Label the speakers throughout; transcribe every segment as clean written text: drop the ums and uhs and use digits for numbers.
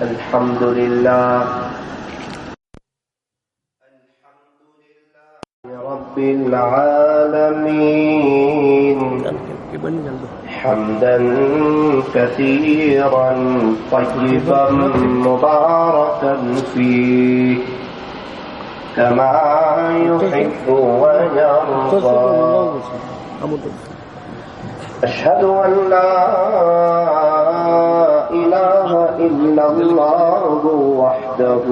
Speaker 1: الحمد لله رب العالمين حمدا كثيرا طيبا مباركا فيه كما يحب ويرضى أشهد أن لا إله إلا الله وحده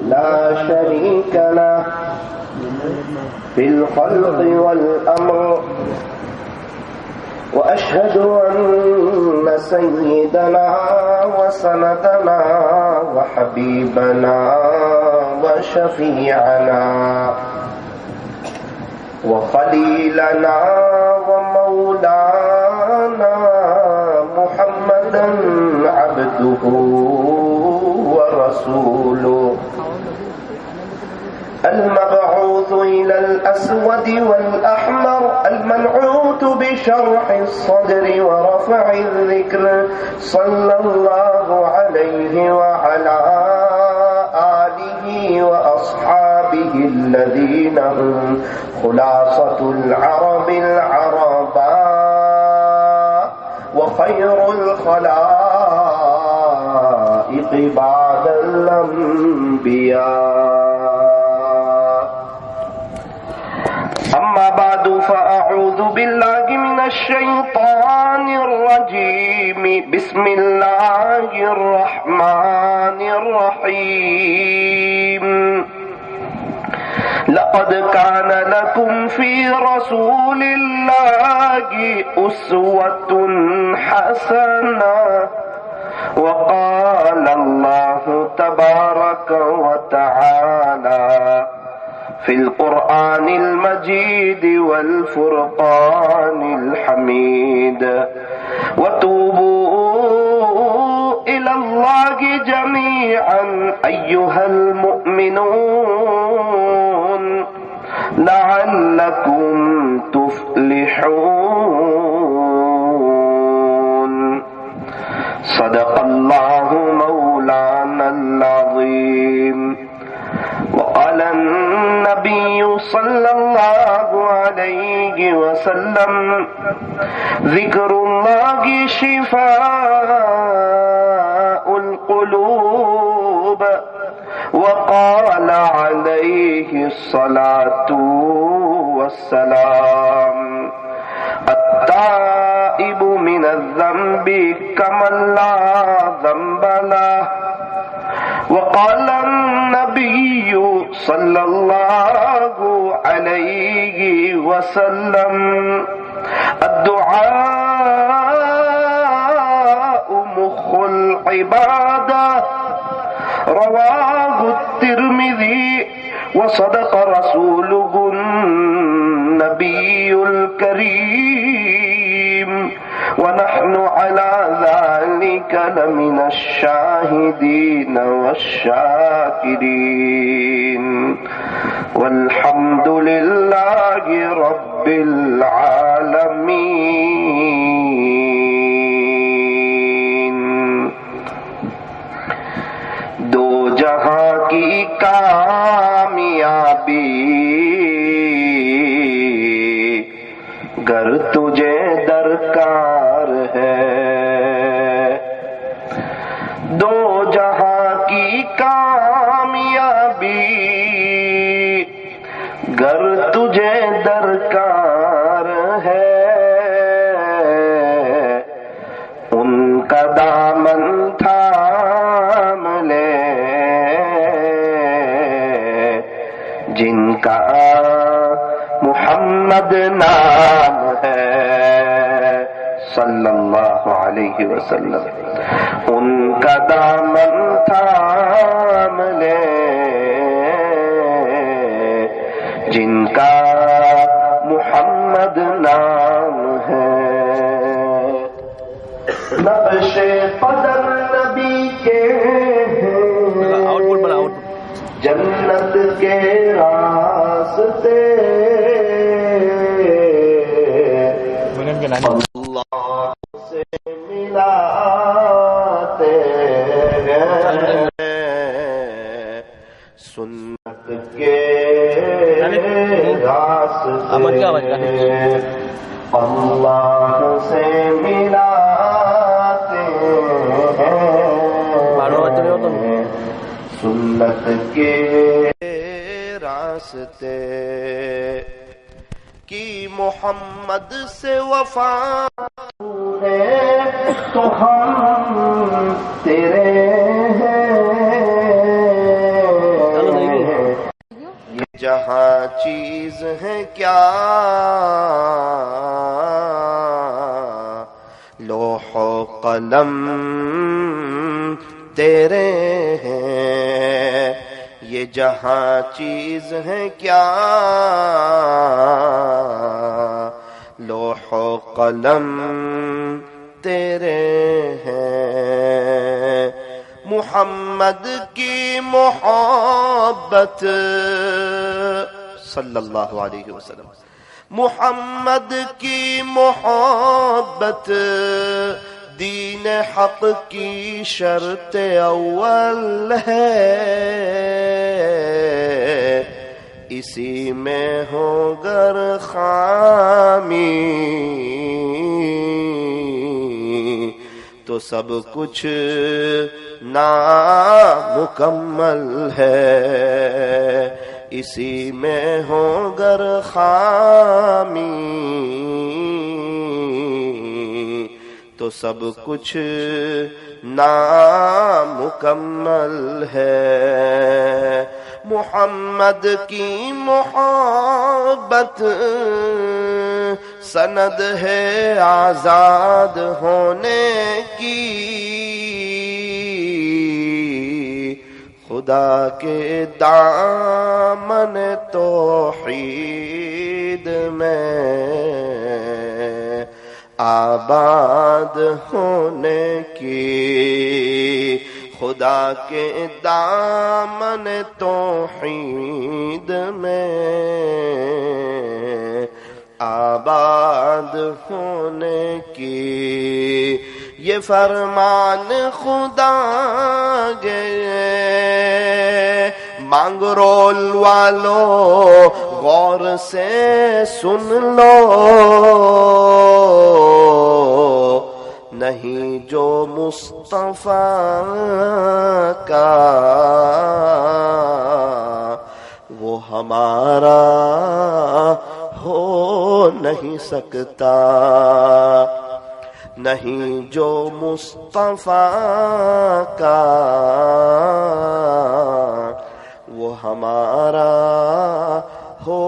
Speaker 1: لا شريك له في الخلق والأمر وأشهد أن سيدنا وسندنا وحبيبنا وشفيعنا وخليلنا ومولانا محمدا عبده ورسوله المبعوث إلى الأسود والأحمر المنعوت بشرح الصدر ورفع الذكر صلى الله عليه وعلى آله وأصحابه الذين هم خلاصة العرب العرباء وخير الخلائق بعد الأنبياء. أما بعد فأعوذ بالله من الشيطان الرجيم. بسم الله الرحمن الرحيم. لقد كان لكم في رسول الله أسوة حسنة. وقال الله تبارك وتعالى في القرآن المجيد والفرقان الحميد: وتوبوا إلى الله جميعا أيها المؤمنون لعلكم تفلحون. صدق الله مولانا العظيم. وقال النبي صلى الله عليه وسلم: ذكر الله شفاء القلوب. وقال عليه الصلاة والسلام: التائب من الذنب كمن لا ذنب له. وقال النبي صلى الله عليه وسلم: الدعاء مخ العبادة. رواه الترمذي. وصدق رسوله النبي الكريم. ونحن على ذلك لمن الشاهدين والشاكرين. والحمد لله رب العالمين. دو جہاں کی کامیابی گر تجھے درکار ہے. دو جہاں کی کامیابی گر تجھے درکار ہے. ان کا دامن تھام لے جن کا محمد نام ہے صلی اللہ علیہ وسلم. ان کا دامن تھام لے جن کا محمد نام ہے. نقش قدم نبی کے جنت کے راستے اللہ سے ملاتے ہیں. اللہ سے ملاتے ہیں سنت کے راستے کی محمد سے وفا ہے تو ہم تیرے ہیں یہ جہاں چیز ہے کیا لوح و قلم تیرے ہیں یہ جہاں چیز ہے کیا لوح و قلم تیرے ہیں محمد کی محبت صلی اللہ علیہ وسلم محمد کی محبت دین حق کی شرط اول ہے اسی میں ہو گر خامی تو سب کچھ نامکمل ہے اسی میں ہو گر خامی تو سب کچھ نامکمل ہے محمد کی محبت سند ہے آزاد ہونے کی خدا کے دامن توحید میں آباد ہونے کی خدا کے دامن توحید میں آباد ہونے کی یہ فرمان خدا گئے مانگ رول والو غور سے سن لو نہیں جو مصطفیٰ کا وہ ہمارا ہو نہیں سکتا نہیں جو مصطفیٰ کا وہ ہمارا ہو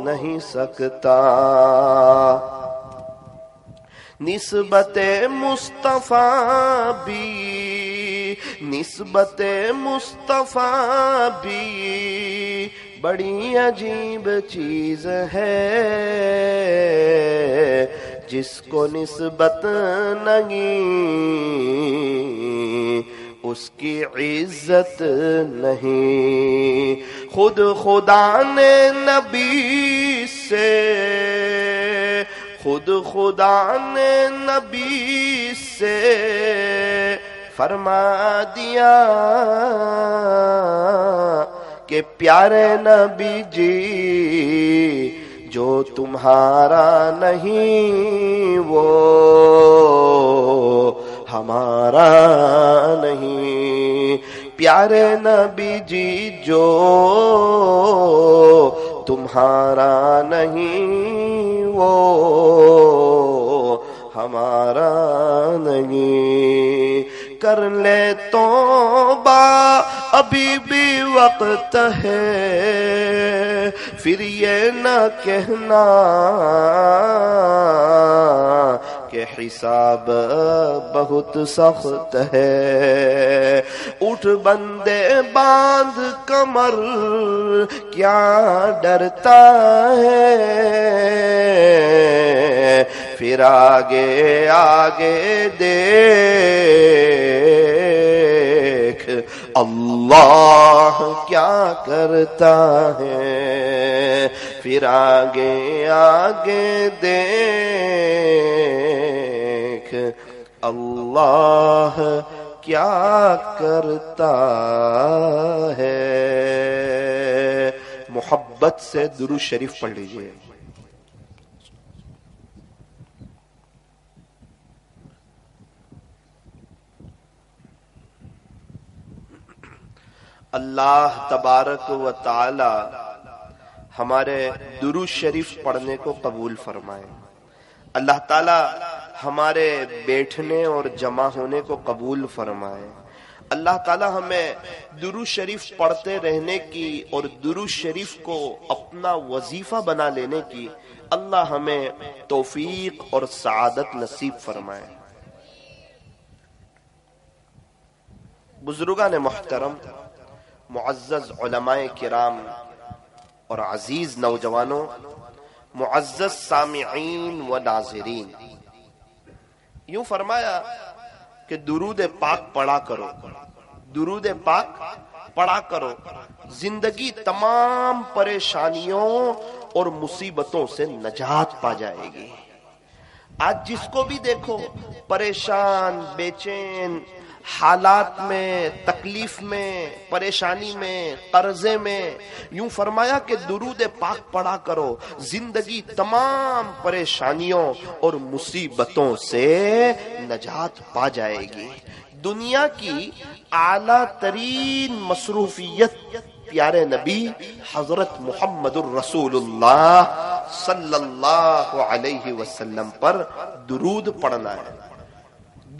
Speaker 1: نہیں سکتا نسبت مصطفیٰ بھی بڑی عجیب چیز ہے جس کو نسبت نہیں اس کی عزت نہیں خود خدا نے نبی سے فرما دیا کہ پیارے نبی جی جو تمہارا نہیں وہ ہمارا نہیں پیارے نبی جی جو تمہارا نہیں وہ ہمارا نہیں کر لے توبہ ابھی بھی وقت ہے پھر یہ نہ کہنا کہ حساب بہت سخت ہے اٹھ بندے باندھ کمر کیا ڈرتا ہے پھر آگے آگے دیکھ اللہ کیا کرتا ہے پھر آگے آگے دیکھ اللہ کیا کرتا ہے. محبت سے درود شریف پڑھ لیجئے. اللہ تبارک و تعالی ہمارے درود شریف پڑھنے کو قبول فرمائے. اللہ تعالی ہمارے بیٹھنے اور جمع ہونے کو قبول فرمائے. اللہ تعالی ہمیں درود شریف پڑھتے رہنے کی اور درود شریف کو اپنا وظیفہ بنا لینے کی اللہ ہمیں توفیق اور سعادت نصیب فرمائے. بزرگان محترم، معزز علماء کرام اور عزیز نوجوانوں، معزز سامعین و ناظرین، یوں فرمایا کہ درود پاک پڑھا کرو، درود پاک پڑھا کرو، زندگی تمام پریشانیوں اور مصیبتوں سے نجات پا جائے گی. آج جس کو بھی دیکھو پریشان، بے چین، حالات میں، تکلیف میں، پریشانی میں، قرضے میں، یوں فرمایا کہ درود پاک پڑھا کرو، زندگی تمام پریشانیوں اور مصیبتوں سے نجات پا جائے گی. دنیا کی اعلیٰ ترین مصروفیت پیارے نبی حضرت محمد الرسول اللہ صلی اللہ علیہ وسلم پر درود پڑھنا ہے.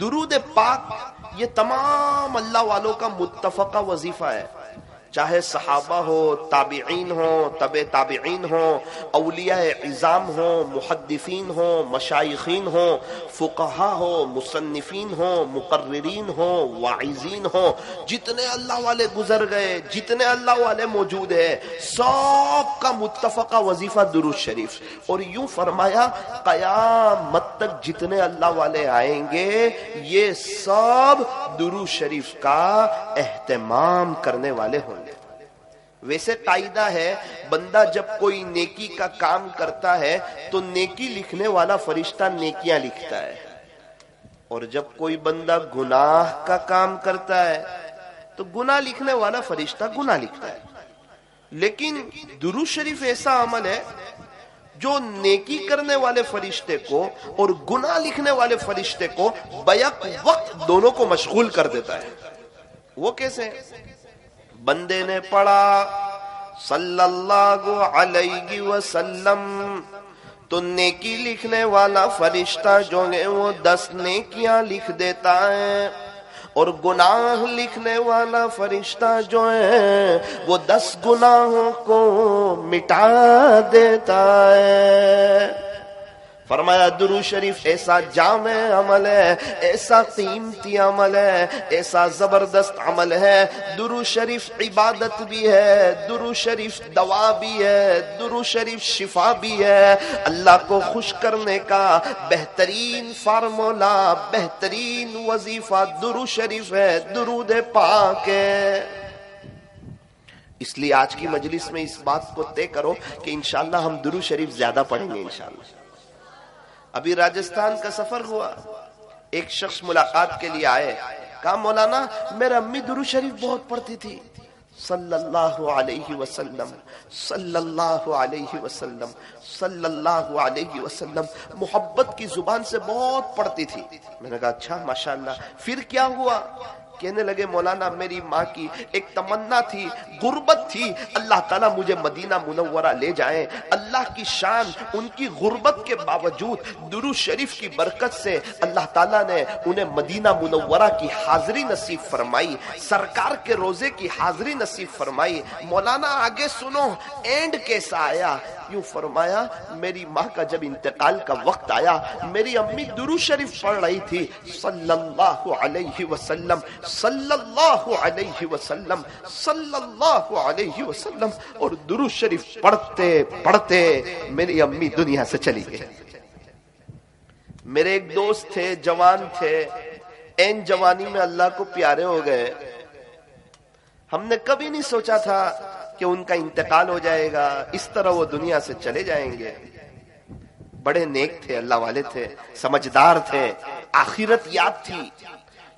Speaker 1: درود پاک یہ تمام اللہ والوں کا متفقہ وظیفہ ہے، چاہے صحابہ ہو، تابعین ہو، تبع تابعین ہو، اولیاء عظام ہو، محدثین ہو، مشائخین ہو، فقہا ہو، مصنفین ہو، مقررین ہو، واعظین ہو، جتنے اللہ والے گزر گئے، جتنے اللہ والے موجود ہیں، سب کا متفقہ وظیفہ درود شریف. اور یوں فرمایا قیامت تک جتنے اللہ والے آئیں گے یہ سب درود شریف کا اہتمام کرنے والے ہوں گے. ویسے قاعدہ ہے بندہ جب کوئی نیکی کا کام کرتا ہے تو نیکی لکھنے والا فرشتہ نیکیاں لکھتا ہے، اور جب کوئی بندہ گناہ کا کام کرتا ہے تو گناہ لکھنے والا فرشتہ گناہ لکھتا ہے. لیکن درود شریف ایسا عمل ہے جو نیکی کرنے والے فرشتے کو اور گناہ لکھنے والے فرشتے کو بیک وقت دونوں کو مشغول کر دیتا ہے. وہ کیسے؟ بندے نے پڑھا صلی اللہ علیہ وسلم تو نیکی لکھنے والا فرشتہ جو ہے وہ 10 نیکیاں لکھ دیتا ہے، اور گناہ لکھنے والا فرشتہ جو ہے وہ 10 گناہوں کو مٹا دیتا ہے. فرمایا درود شریف ایسا جامع عمل ہے، ایسا قیمتی عمل ہے، ایسا زبردست عمل ہے. درود شریف عبادت بھی ہے، درود شریف دوا بھی ہے، درود شریف شفا بھی ہے. اللہ کو خوش کرنے کا بہترین فارمولا، بہترین وظیفہ درود شریف ہے، درود پاک ہے. اس لیے آج کی مجلس میں اس بات کو طے کرو کہ انشاءاللہ ہم درود شریف زیادہ پڑھیں گے انشاءاللہ. ابھی راجستھان کا سفر ہوا، ایک شخص ملاقات کے لیے آئے، کہا مولانا میرے امی درود شریف بہت پڑھتی تھی، صلی اللہ علیہ وسلم صلی اللہ علیہ وسلم صلی اللہ علیہ وسلم، محبت کی زبان سے بہت پڑھتی تھی. میں نے کہا اچھا ماشاءاللہ، پھر کیا ہوا؟ کہنے لگے مولانا میری ماں کی ایک تمنا تھی، غربت تھی، اللہ تعالیٰ مجھے مدینہ منورہ لے جائیں. اللہ کی شان، ان کی غربت کے باوجود درود شریف کی برکت سے اللہ تعالیٰ نے انہیں مدینہ منورہ کی حاضری نصیب فرمائی، سرکار کے روزے کی حاضری نصیب فرمائی. مولانا آگے سنو اینڈ کیسا آیا؟ یوں فرمایا میری ماں کا جب انتقال کا وقت آیا، میری امی درود شریف پڑھ رہی تھی صلی اللہ علیہ وسلم صلی اللہ علیہ وسلم صلی اللہ علیہ وسلم، اور درود شریف پڑھتے پڑھتے میری امی دنیا سے چلی گئی. میرے ایک دوست تھے، جوان تھے، این جوانی میں اللہ کو پیارے ہو گئے. ہم نے کبھی نہیں سوچا تھا کہ ان کا انتقال ہو جائے گا، اس طرح وہ دنیا سے چلے جائیں گے. بڑے نیک تھے، اللہ والے تھے، سمجھدار تھے، آخرت یاد تھی.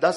Speaker 1: 10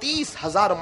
Speaker 1: 30,000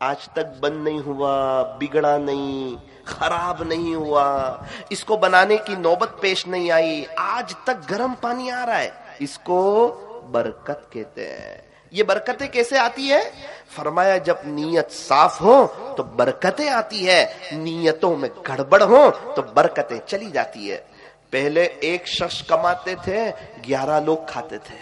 Speaker 1: آج تک بند نہیں ہوا، بگڑا نہیں، خراب نہیں ہوا، اس کو بنانے کی نوبت پیش نہیں آئی، آج تک گرم پانی آ رہا ہے، اس کو برکت کہتے ہیں۔ یہ برکتیں کیسے آتی ہے؟ فرمایا جب نیت صاف ہو تو برکتیں آتی ہے، نیتوں میں گڑبڑ ہو تو برکتیں چلی جاتی ہے۔ پہلے ایک شخص کماتے تھے، 11 لوگ کھاتے تھے،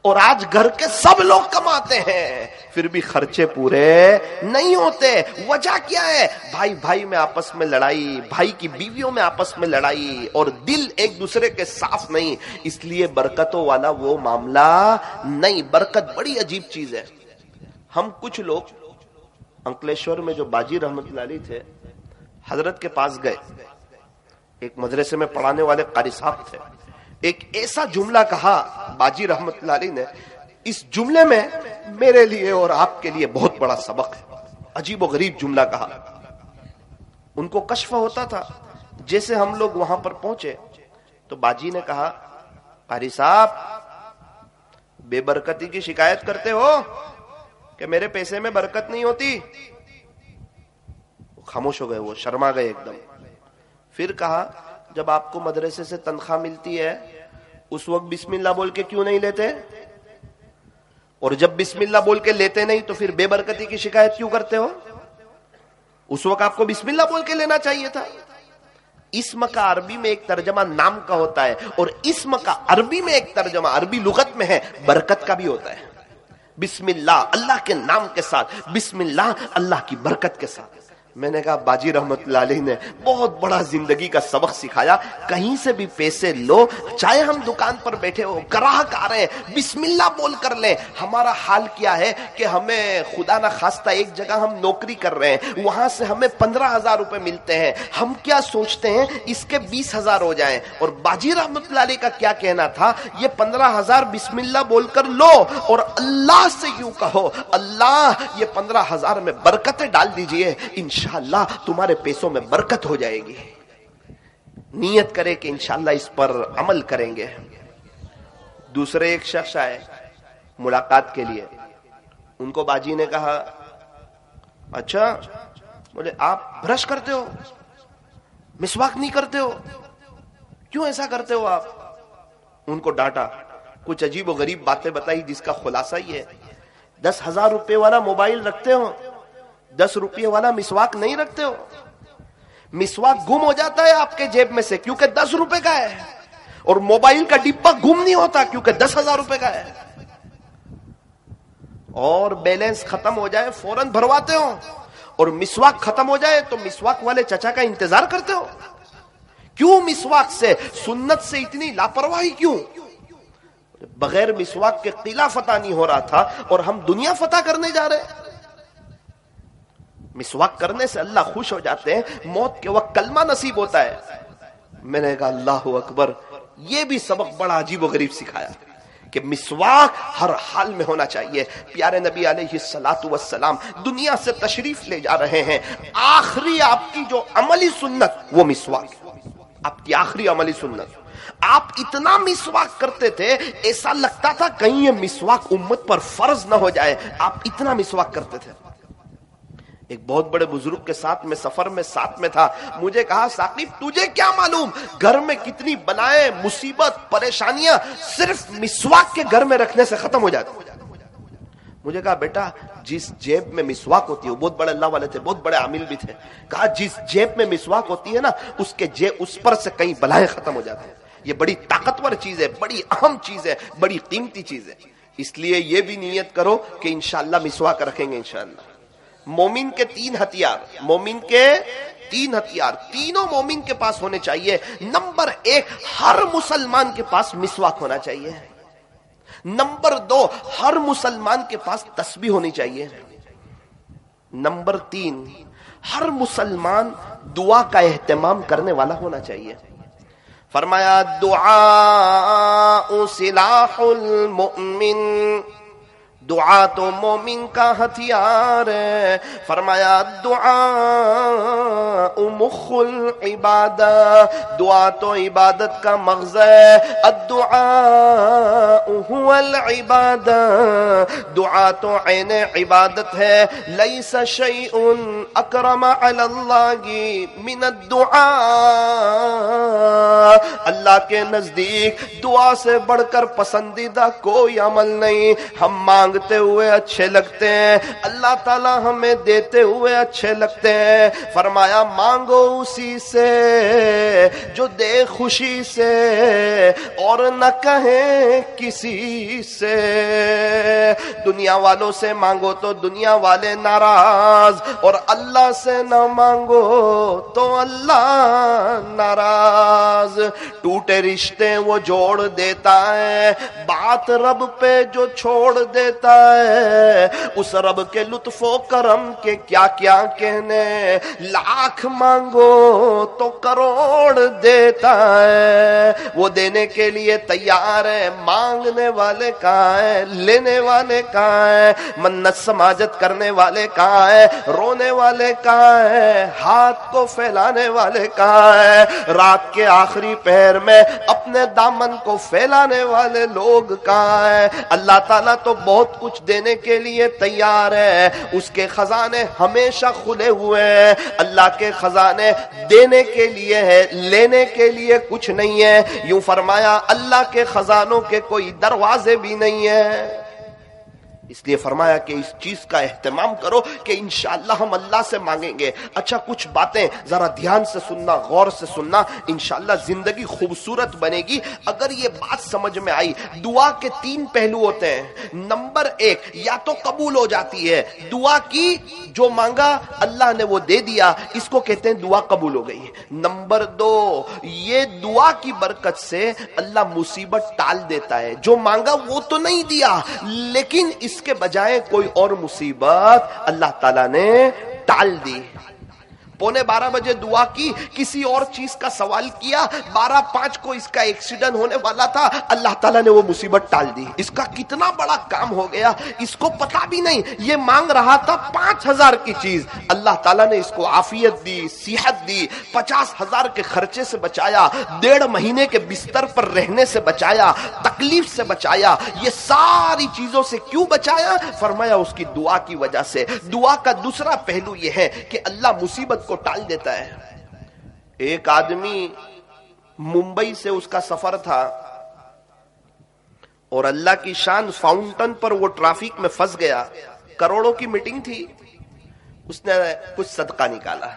Speaker 1: اور آج گھر کے سب لوگ کماتے ہیں پھر بھی خرچے پورے نہیں ہوتے۔ وجہ کیا ہے؟ بھائی بھائی میں آپس میں لڑائی، بھائی کی بیویوں میں آپس میں لڑائی، اور دل ایک دوسرے کے صاف نہیں، اس لیے برکتوں والا وہ معاملہ نہیں۔ برکت بڑی عجیب چیز ہے۔ ہم کچھ لوگ انکلیشور میں جو باجی رحمت اللہ علیہ تھے، حضرت کے پاس گئے، ایک مدرسے میں پڑھانے والے قاری صاحب تھے، ایک ایسا جملہ کہا باجی رحمت اللہ علیہ نے، اس جملے میں میرے لیے اور آپ کے لیے بہت بڑا سبق ہے۔ عجیب و غریب جملہ کہا، ان کو کشف ہوتا تھا۔ جیسے ہم لوگ وہاں پر پہنچے تو باجی نے کہا، قاری صاحب بے برکتی کی شکایت کرتے ہو کہ میرے پیسے میں برکت نہیں ہوتی؟ خاموش ہو گئے، وہ شرما گئے ایک دم۔ پھر کہا، جب آپ کو مدرسے سے تنخواہ ملتی ہے اس وقت بسم اللہ بول کے کیوں نہیں لیتے؟ اور جب بسم اللہ بول کے لیتے نہیں تو پھر بے برکتی کی شکایت کیوں کرتے ہو؟ اس وقت آپ کو بسم اللہ بول کے لینا چاہیے تھا۔ اسم کا عربی میں ایک ترجمہ نام کا ہوتا ہے، اور اسم کا عربی میں ایک ترجمہ عربی لغت میں ہے برکت کا بھی ہوتا ہے۔ بسم اللہ، اللہ کے نام کے ساتھ، بسم اللہ اللہ کی برکت کے ساتھ۔ میں نے کہا باجی رحمت اللہ علیہ نے بہت بڑا زندگی کا سبق سکھایا۔ کہیں سے بھی پیسے لو، چاہے ہم دکان پر بیٹھے ہو، گراہک آ رہے ہیں، بسم اللہ بول کر لیں۔ ہمارا حال کیا ہے کہ ہمیں خدا نہ خواستہ ایک جگہ ہم نوکری کر رہے ہیں، وہاں سے ہمیں 15,000 روپے ملتے ہیں، ہم کیا سوچتے ہیں اس کے 20,000 ہو جائیں، اور باجی رحمت اللہ علیہ کا کیا کہنا تھا، یہ 15,000 بسم اللہ بول کر لو اور اللہ سے یوں کہو، اللہ یہ 15,000 میں برکتیں ڈال دیجئے، انشاءاللہ تمہارے پیسوں میں برکت ہو جائے گی۔ نیت کرے کہ انشاءاللہ اس پر عمل کریں گے۔ دوسرے ایک شخص آئے ملاقات کے لیے، ان کو باجی نے کہا، اچھا بولے آپ برش کرتے ہو، مسواک نہیں کرتے ہو، کیوں ایسا کرتے ہو آپ؟ ان کو ڈانٹا، کچھ عجیب و غریب باتیں بتائی جس کا خلاصہ یہ ہے، 10,000 روپے والا موبائل رکھتے ہو، 10 روپے والا مسواک نہیں رکھتے ہو۔ مسواک گم ہو جاتا ہے آپ کے جیب میں سے کیونکہ 10 روپے کا ہے، اور موبائل کا ڈبہ گم نہیں ہوتا کیونکہ 10,000 روپے کا ہے۔ اور بیلنس ختم ہو جائے فوراً بھرواتے ہو، اور مسواک ختم ہو جائے تو مسواک والے چچا کا انتظار کرتے ہو۔ کیوں مسواک سے، سنت سے اتنی لاپرواہی کیوں؟ بغیر مسواک کے قلعہ فتح نہیں ہو رہا تھا اور ہم دنیا فتح کرنے جا رہے ہیں۔ مسواک کرنے سے اللہ خوش ہو جاتے ہیں، موت کے وقت کلمہ نصیب ہوتا ہے۔ میں نے کہا اللہ اکبر، یہ بھی سبق بڑا عجیب و غریب سکھایا کہ مسواک ہر حال میں ہونا چاہیے۔ پیارے نبی علیہ الصلوۃ والسلام دنیا سے تشریف لے جا رہے ہیں، آخری آپ کی جو عملی سنت وہ مسواک، آپ کی آخری عملی سنت۔ آپ اتنا مسواک کرتے تھے ایسا لگتا تھا کہیں یہ مسواک امت پر فرض نہ ہو جائے، آپ اتنا مسواک کرتے تھے۔ ایک بہت بڑے بزرگ کے ساتھ میں سفر میں ساتھ میں تھا، مجھے کہا ثاقب تجھے کیا معلوم گھر میں کتنی بلائیں، مصیبت، پریشانیاں صرف مسواک کے گھر میں رکھنے سے ختم ہو جاتی۔ مجھے کہا بیٹا جس جیب میں مسواک ہوتی ہے، وہ بہت بڑے اللہ والے تھے، بہت بڑے عامل بھی تھے، کہا جس جیب میں مسواک ہوتی ہے نا اس پر سے کئی بلائیں ختم ہو جاتی ہیں۔ یہ بڑی طاقتور چیز ہے، بڑی اہم چیز ہے، بڑی قیمتی چیز ہے۔ اس لیے یہ بھی نیت کرو کہ انشاءاللہ مسواک رکھیں گے انشاءاللہ۔ مومن کے 3 ہتھیار، مومن کے 3 ہتھیار تینوں مومن کے پاس ہونے چاہیے۔ نمبر 1 ہر مسلمان کے پاس مسواک ہونا چاہیے۔ نمبر 2 ہر مسلمان کے پاس تسبیح ہونی چاہیے۔ نمبر 3 ہر مسلمان دعا کا اہتمام کرنے والا ہونا چاہیے۔ فرمایا دعاء سلاح المؤمن، دعا تو مومن کا ہتھیار ہے. فرمایا دعا مخ العبادہ، دعا تو عبادت کا مغز ہے. الدعاء هو العبادہ، دعا تو عین عبادت ہے. لیس شیء اکرم علی اللہ من الدعاء، اللہ کے نزدیک دعا سے بڑھ کر پسندیدہ کوئی عمل نہیں. ہم مانگتے ہوئے اچھے لگتے ہیں، اللہ تعالی ہمیں دیتے ہوئے اچھے لگتے ہیں. فرمایا مانگو اسی سے جو دے خوشی سے اور نہ کہیں کسی سے. دنیا والوں سے مانگو تو دنیا والے ناراض، اور اللہ سے نہ مانگو تو اللہ ناراض. ٹوٹے رشتے وہ جوڑ دیتا ہے، بات رب پہ جو چھوڑ دیتا ہے اس رب کے لطف و کرم کے کیا کیا کہنے. لاکھ مانگو تو کروڑ دیتا ہے، وہ دینے کے لیے تیار ہے. مانگنے والے کہاں ہے؟ لینے والے کہاں ہے؟ منت سماجت کرنے والے کہاں ہے؟ رونے والے کہاں ہے؟ ہاتھ کو پھیلانے والے کہاں ہے؟ رات کے آخری پہر میں اپنے دامن کو پھیلانے والے لوگ کہاں ہے؟ اللہ تعالیٰ تو بہت کچھ دینے کے لیے تیار ہے، اس کے خزانے ہمیشہ کھلے ہوئے ہیں. اللہ کے خزانے دینے کے لیے ہے، لینے کے لیے کچھ نہیں ہے. یوں فرمایا اللہ کے خزانوں کے کوئی دروازے بھی نہیں ہیں. اس لیے فرمایا کہ اس چیز کا اہتمام کرو کہ انشاءاللہ ہم اللہ سے مانگیں گے. اچھا کچھ باتیں ذرا دھیان سے سننا، غور سے سننا، انشاءاللہ زندگی خوبصورت بنے گی اگر یہ بات سمجھ میں آئی. دعا کے 3 پہلو ہوتے ہیں. نمبر 1، یا تو قبول ہو جاتی ہے، دعا کی جو مانگا اللہ نے وہ دے دیا، اس کو کہتے ہیں دعا قبول ہو گئی. نمبر 2، یہ دعا کی برکت سے اللہ مصیبت ٹال دیتا ہے. جو مانگا وہ تو نہیں دیا، لیکن اس کے بجائے کوئی اور مصیبت اللہ تعالیٰ نے ٹال دی. 11:45 بجے دعا کی، کسی اور چیز کا سوال کیا، 12:05 کو اس کا ایکسیڈنٹ ہونے والا تھا، اللہ تعالیٰ نے وہ مصیبت ٹال دی. اس کا کتنا بڑا کام ہو گیا، اس کو پتا بھی نہیں. یہ مانگ رہا تھا 5,000 کی چیز، اللہ تعالیٰ نے اس کو عافیت دی، صحت دی، 50,000 کے خرچے سے بچایا، 1.5 مہینے کے بستر پر رہنے سے بچایا، تکلیف سے بچایا. یہ ساری چیزوں سے کیوں بچایا؟ فرمایا اس کی دعا کی وجہ سے. دعا کا دوسرا پہلو یہ ہے کہ اللہ مصیبت کو ٹال دیتا ہے. ایک آدمی ممبئی سے اس کا سفر تھا اور اللہ کی شان فاؤنٹن پر وہ ٹریفک میں پھنس گیا. کروڑوں کی میٹنگ تھی، اس نے کچھ صدقہ نکالا،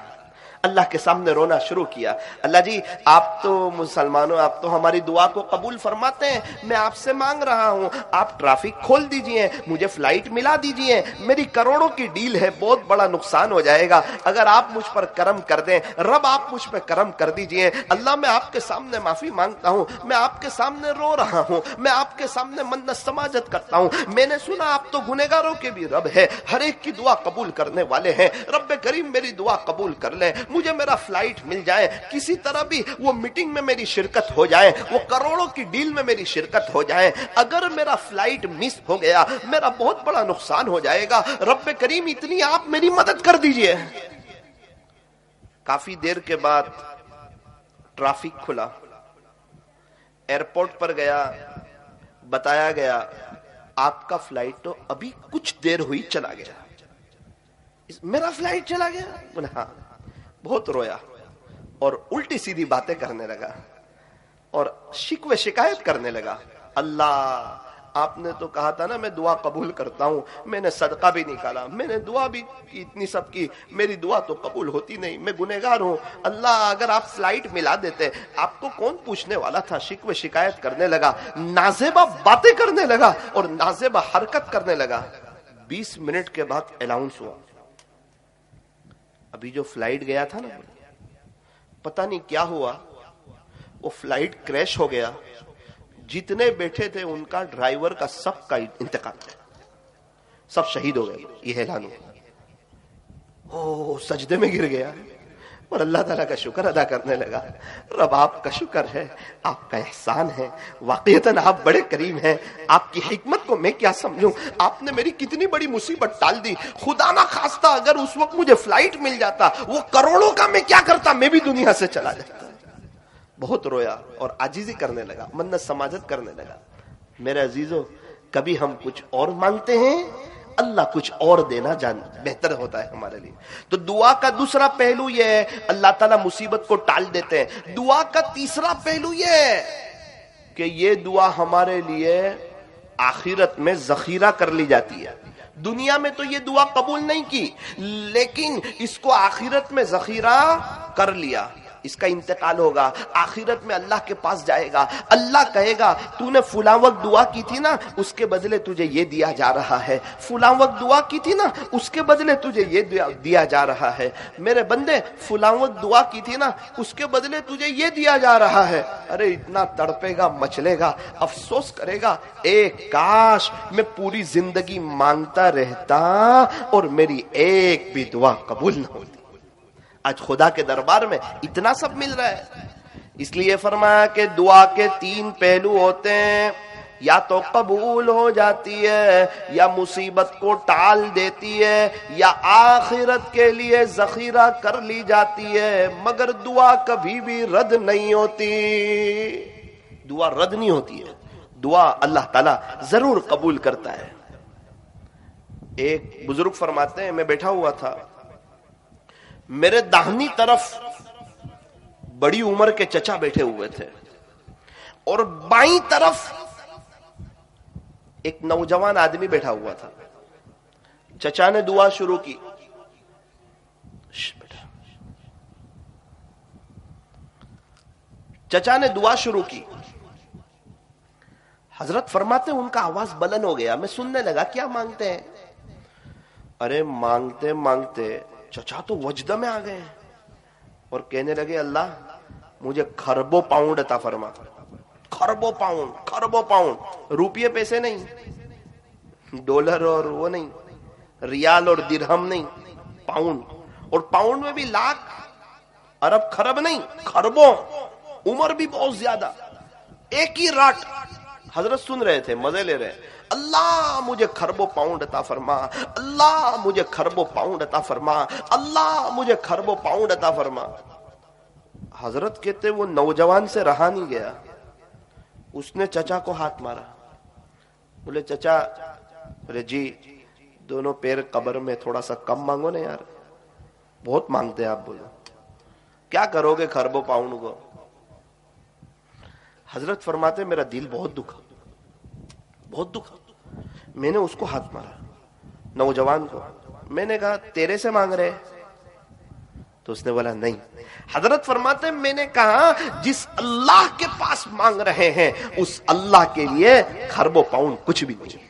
Speaker 1: اللہ کے سامنے رونا شروع کیا. اللہ جی آپ تو مسلمانوں، آپ تو ہماری دعا کو قبول فرماتے ہیں، میں آپ سے مانگ رہا ہوں آپ ٹریفک کھول دیجئے، مجھے فلائٹ ملا دیجئے، میری کروڑوں کی ڈیل ہے، بہت بڑا نقصان ہو جائے گا، اگر آپ مجھ پر کرم کر دیں، رب آپ مجھ پر کرم کر دیجئے. اللہ میں آپ کے سامنے معافی مانگتا ہوں، میں آپ کے سامنے رو رہا ہوں، میں آپ کے سامنے منت سماجت کرتا ہوں. میں نے سنا آپ تو گنہگاروں کے بھی رب ہے، ہر ایک کی دعا قبول کرنے والے ہیں. رب کریم میری دعا قبول کر لیں، مجھے میرا فلائٹ مل جائے، کسی طرح بھی وہ میٹنگ میں میری شرکت ہو جائے، وہ کروڑوں کی ڈیل میں میری شرکت ہو جائے. اگر میرا فلائٹ مس ہو گیا میرا بہت بڑا نقصان ہو جائے گا، رب کریم اتنی آپ میری مدد کر دیجئے. کافی دیر کے بعد ٹریفک کھلا، ایئرپورٹ پر گیا، بتایا گیا آپ کا فلائٹ تو ابھی کچھ دیر ہوئی چلا گیا. میرا فلائٹ چلا گیا؟ بولا ہاں. بہت رویا اور الٹی سیدھی باتیں کرنے لگا اور شکوے شکایت کرنے لگا. اللہ آپ نے تو کہا تھا نا میں دعا قبول کرتا ہوں، میں نے صدقہ بھی نکالا، میں نے دعا بھی کی، اتنی سب کی، میری دعا تو قبول ہوتی نہیں، میں گنہگار ہوں. اللہ اگر آپ فلائٹ ملا دیتے آپ کو کون پوچھنے والا تھا. شکوے شکایت کرنے لگا، نازیبہ باتیں کرنے لگا اور نازیبہ حرکت کرنے لگا. 20 منٹ کے بعد اناؤنس ہوا، ابھی جو فلائٹ گیا تھا نا، پتہ نہیں کیا ہوا، وہ فلائٹ کریش ہو گیا. جتنے بیٹھے تھے ان کا، ڈرائیور کا، سب کا انتقال، سب شہید ہو گئے. یہ اعلان ہوا. سجدے میں گر گیا. اور اللہ تعالیٰ کا شکر ادا کرنے لگا. رب آپ کا شکر ہے, آپ کا احسان ہے, واقعتاً آپ بڑے کریم ہیں, آپ کی حکمت کو میں کیا سمجھوں, آپ نے میری کتنی بڑی مصیبت ٹال دی. خدا نہ خواستہ اگر اس وقت مجھے فلائٹ مل جاتا, وہ کروڑوں کا میں کیا کرتا, میں بھی دنیا سے چلا جاتا. بہت رویا اور عاجزی کرنے لگا, منت سماجت کرنے لگا. میرے عزیزو, کبھی ہم کچھ اور مانگتے ہیں, اللہ کچھ اور دینا بہتر ہوتا ہے ہمارے لیے. تو دعا کا دوسرا پہلو یہ ہے, اللہ تعالیٰ مصیبت کو ٹال دیتے ہیں. دعا کا تیسرا پہلو یہ ہے کہ یہ دعا ہمارے لیے آخرت میں ذخیرہ کر لی جاتی ہے. دنیا میں تو یہ دعا قبول نہیں کی, لیکن اس کو آخرت میں ذخیرہ کر لیا. اس کا انتقال ہوگا, آخرت میں اللہ کے پاس جائے گا, اللہ کہے گا تو نے فلاں وقت دعا کی تھی نا, اس کے بدلے تجھے یہ دیا جا رہا ہے. فلاں وقت دعا کی تھی نا, اس کے بدلے تجھے یہ دیا جا رہا ہے. میرے بندے, فلاں وقت دعا کی تھی نا, اس کے بدلے تجھے یہ دیا جا رہا ہے. ارے اتنا تڑپے گا, مچلے گا, افسوس کرے گا, ایک کاش میں پوری زندگی مانگتا رہتا اور میری ایک بھی دعا قبول نہ ہوتی. آج خدا کے دربار میں اتنا سب مل رہا ہے. اس لیے فرمایا کہ دعا کے 3 پہلو ہوتے ہیں, یا تو قبول ہو جاتی ہے, یا مصیبت کو ٹال دیتی ہے, یا آخرت کے لیے ذخیرہ کر لی جاتی ہے. مگر دعا کبھی بھی رد نہیں ہوتی. دعا رد نہیں ہوتی ہے, دعا اللہ تعالیٰ ضرور قبول کرتا ہے. ایک بزرگ فرماتے ہیں, میں بیٹھا ہوا تھا, میرے داہنی طرف بڑی عمر کے چچا بیٹھے ہوئے تھے, اور بائیں طرف ایک نوجوان آدمی بیٹھا ہوا تھا. چچا نے دعا شروع کی, چچا نے دعا شروع کی. حضرت فرماتے ان کا آواز بلند ہو گیا. میں سننے لگا کیا مانگتے ہیں. ارے مانگتے مانگتے چچا تو وجدہ میں آ گئے اور کہنے لگے, اللہ مجھے خربوں پاؤنڈ عطا فرما. خربوں پاؤنڈ, خربوں پاؤنڈ, روپیے پیسے نہیں, ڈالر اور وہ نہیں, ریال اور درہم نہیں, پاؤنڈ. اور پاؤنڈ میں بھی لاکھ, ارب, خرب نہیں, خربوں. عمر بھی بہت زیادہ, ایک ہی راٹ. حضرت سن رہے تھے, مزے لے رہے. اللہ مجھے خربوں پاؤنڈ عطا فرما, اللہ مجھے خربوں پاؤنڈ عطا فرما, اللہ مجھے خربوں پاؤنڈ عطا فرما. حضرت کہتے وہ نوجوان سے رہا نہیں گیا, اس نے چچا کو ہاتھ مارا. بولے چچا, بولے جی, دونوں پیر قبر میں, تھوڑا سا کم مانگو نا یار, بہت مانگتے ہیں آپ. بولو کیا کرو گے خربوں پاؤنڈ کو. حضرت فرماتے میرا دل بہت دکھا, بہت دکھا. میں نے اس کو ہاتھ مارا, نوجوان کو. میں نے کہا تیرے سے مانگ رہے, تو اس نے بولا نہیں. حضرت فرماتے میں نے کہا جس اللہ کے پاس مانگ رہے ہیں اس اللہ کے لیے خربوں پاؤنڈ کچھ بھی نہیں.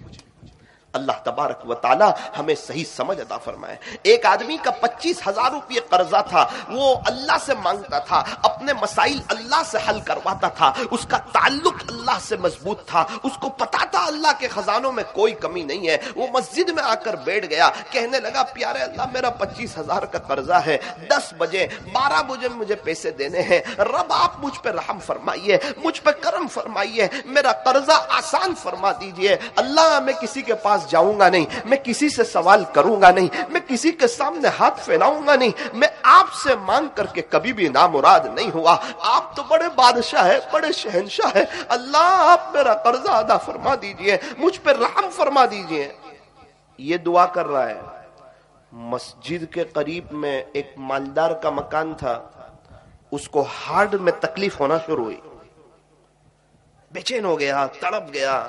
Speaker 1: اللہ تبارک و تعالی ہمیں صحیح سمجھ عطا فرمائے. ایک آدمی کا 25,000 روپے قرضہ تھا, وہ اللہ سے مانگتا تھا, اپنے مسائل اللہ سے حل کرواتا تھا, اس کا تعلق اللہ سے مضبوط تھا, اس کو پتا تھا اللہ کے خزانوں میں کوئی کمی نہیں ہے. وہ مسجد میں آ کر بیٹھ گیا, کہنے لگا پیارے اللہ میرا 25,000 کا قرضہ ہے, 10 بجے 12 بجے مجھے پیسے دینے ہیں. رب آپ مجھ پہ رحم فرمائیے, مجھ پہ کرم فرمائیے, میرا قرضہ آسان فرما دیجئے. اللہ میں کسی کے پاس جاؤں گا نہیں, میں کسی سے سوال کروں گا نہیں, میں کسی کے سامنے ہاتھ پھیلاؤں گا نہیں, میں آپ سے مانگ کر کے کبھی بھی نامراد نہیں ہوا. آپ تو بڑے بادشاہ ہے, بڑے شہنشاہ ہے, اللہ آپ میرا قرضہ ادا فرما دیجئے, مجھ پہ رحم فرما دیجئے. یہ دعا کر رہا ہے. مسجد کے قریب میں ایک مالدار کا مکان تھا, اس کو ہارٹ میں تکلیف ہونا شروع ہوئی, بے چین ہو گیا, تڑپ گیا.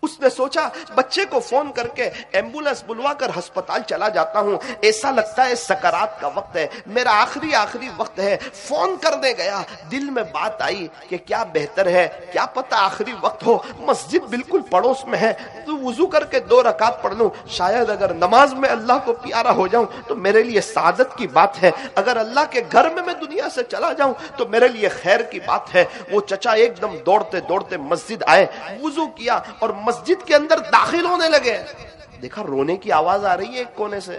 Speaker 1: اس نے سوچا بچے کو فون کر کے ایمبولینس بلوا کر ہسپتال چلا جاتا ہوں, ایسا لگتا ہے سکرات کا وقت ہے, میرا آخری وقت ہے. فون کرنے گیا, دل میں بات آئی کہ کیا بہتر ہے, کیا پتہ آخری وقت ہو, مسجد بالکل پڑوس میں ہے, تو وضو کر کے 2 رکعت پڑھ لوں, شاید اگر نماز میں اللہ کو پیارا ہو جاؤں تو میرے لیے سعادت کی بات ہے, اگر اللہ کے گھر میں دنیا سے چلا جاؤں تو میرے لیے خیر کی بات ہے. وہ چچا ایک دم دوڑتے دوڑتے مسجد آئے, وضو کیا اور مسجد کے اندر داخل ہونے لگے. دیکھا رونے کی آواز آ رہی ہے ایک کونے سے.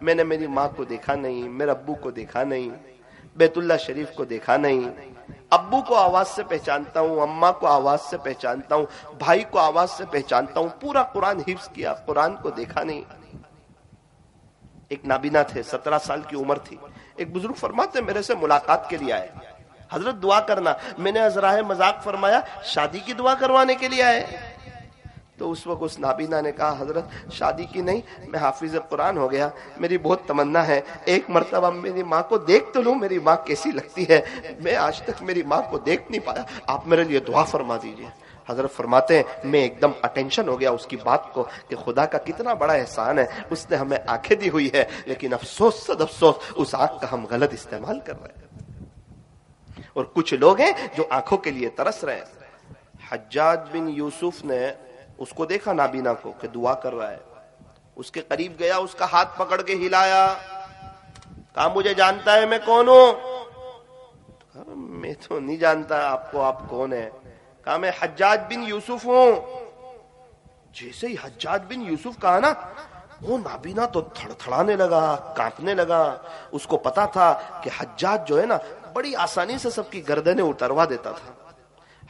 Speaker 1: میں نے میری ماں کو دیکھا نہیں, میرے ابو کو دیکھا نہیں, بیت اللہ شریف کو دیکھا نہیں. ابو کو آواز سے پہچانتا ہوں, اماں کو آواز سے پہچانتا ہوں, بھائی کو آواز سے پہچانتا ہوں, پورا قرآن حفظ کیا, قرآن کو دیکھا نہیں. ایک نابینا تھے, 17 سال کی عمر تھی. ایک بزرگ فرماتے میرے سے ملاقات کے لیے آئے, حضرت دعا کرنا. میں نے ازراہ مذاق فرمایا شادی کی دعا کروانے کے لیے آئے؟ تو اس وقت اس نابینا نے کہا حضرت شادی کی نہیں, میں حافظ قرآن ہو گیا, میری بہت تمنا ہے ایک مرتبہ میری ماں کو دیکھ تو لوں, میری ماں کیسی لگتی ہے, میں آج تک میری ماں کو دیکھ نہیں پایا, آپ میرے لیے دعا فرما دیجئے. حضرت فرماتے ہیں میں ایک دم اٹینشن ہو گیا اس کی بات کو کہ خدا کا کتنا بڑا احسان ہے, اس نے ہمیں آنکھیں دی ہوئی ہے, لیکن افسوس صد افسوس اس آنکھ کا ہم غلط استعمال کر رہے ہیں. اور کچھ لوگ ہیں جو آنکھوں کے لیے ترس رہے ہیں. حجاج بن یوسف نے اس کو دیکھا نابینا کو کہ دعا کر رہا ہے, اس کے قریب گیا, اس کا ہاتھ پکڑ کے ہلایا, کہا مجھے جانتا ہے میں کون ہوں؟ کہا میں تو نہیں جانتا آپ کو, آپ کون ہیں؟ کہا میں حجاج بن یوسف ہوں. جیسے ہی حجاج بن یوسف کہا نا, وہ نابینا تو تھڑتھڑانے لگا, کانپنے لگا. اس کو پتا تھا کہ حجاج جو ہے نا بڑی آسانی سے سب کی گردنیں اتروا دیتا تھا.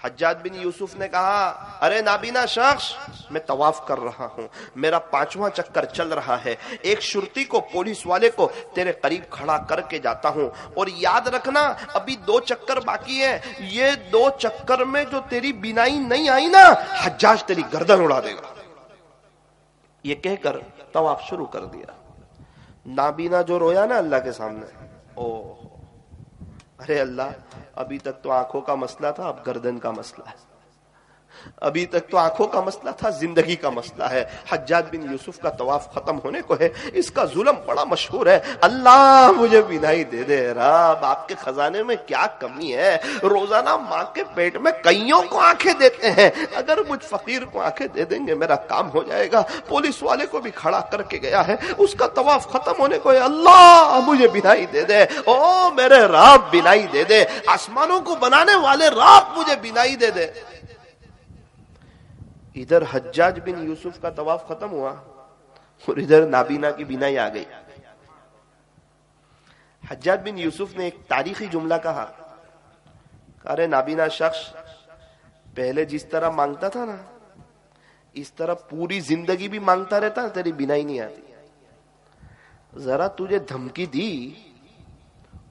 Speaker 1: حجاج بن یوسف نے کہا ارے نابینا شخص, میں طواف کر رہا ہوں, میرا 5واں چکر چل رہا ہے, ایک شرطی کو, پولیس والے کو تیرے قریب کھڑا کر کے جاتا ہوں, اور یاد رکھنا ابھی 2 چکر باقی ہیں, یہ 2 چکر میں جو تیری بینائی نہیں آئی نا, حجاج تیری گردن اڑا دے گا. یہ کہہ کر طواف شروع کر دیا. نابینا جو رویا نا اللہ کے سامنے, ارے اللہ, ابھی تک تو آنکھوں کا مسئلہ تھا, اب گردن کا مسئلہ ہے. ابھی تک تو آنکھوں کا مسئلہ تھا, زندگی کا مسئلہ ہے. حجاج بن یوسف کا طواف ختم ہونے کو ہے, اس کا ظلم بڑا مشہور ہے. اللہ مجھے بینائی دے دے, رب آپ کے خزانے میں کیا کمی ہے, روزانہ ماں کے پیٹ میں کئیوں کو آنکھیں دیتے ہیں, اگر مجھ فقیر کو آنکھیں دے دیں گے میرا کام ہو جائے گا. پولیس والے کو بھی کھڑا کر کے گیا ہے, اس کا طواف ختم ہونے کو ہے. اللہ مجھے بینائی دے دے, او میرے رب بینائی دے دے, آسمانوں کو بنانے والے رب مجھے بینائی دے دے. ادھر حجاج بن یوسف کا طواف ختم ہوا اور ادھر نابینا کی بینائی آ گئی. حجاج بن یوسف نے ایک تاریخی جملہ کہا, ارے نابینا شخص, پہلے جس طرح مانگتا تھا نا اس طرح پوری زندگی بھی مانگتا رہتا, تیری بینائی نہیں آتی. ذرا تجھے دھمکی دی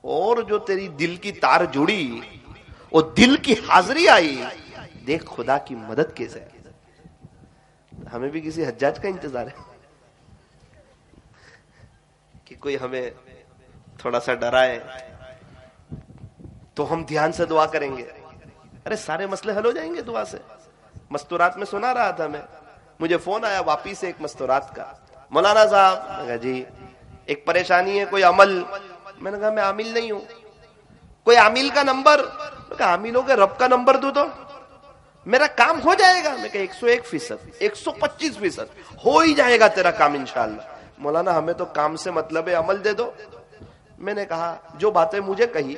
Speaker 1: اور جو تیری دل کی تار جڑی, وہ دل کی حاضری آئی, دیکھ خدا کی مدد کیسے. ہمیں بھی کسی حجاج کا انتظار ہے کہ کوئی ہمیں تھوڑا سا ڈرائے تو ہم دھیان سے دعا کریں گے. ارے سارے مسئلے حل ہو جائیں گے دعا سے. مستورات میں سنا رہا تھا میں, مجھے فون آیا واپی سے ایک مستورات کا, مولانا صاحب, میں کہا جی ایک پریشانی ہے, کوئی عمل. میں نے کہا میں عامل نہیں ہوں, کوئی عامل کا نمبر. میں کہا عاملوں کے رب کا نمبر دو تو میرا کام ہو جائے گا. میں کہا 101%, 125% ہو ہی جائے گا تیرا کام انشاءاللہ. مولانا ہمیں تو کام سے مطلب ہے, عمل دے دو. میں نے کہا جو باتیں مجھے کہی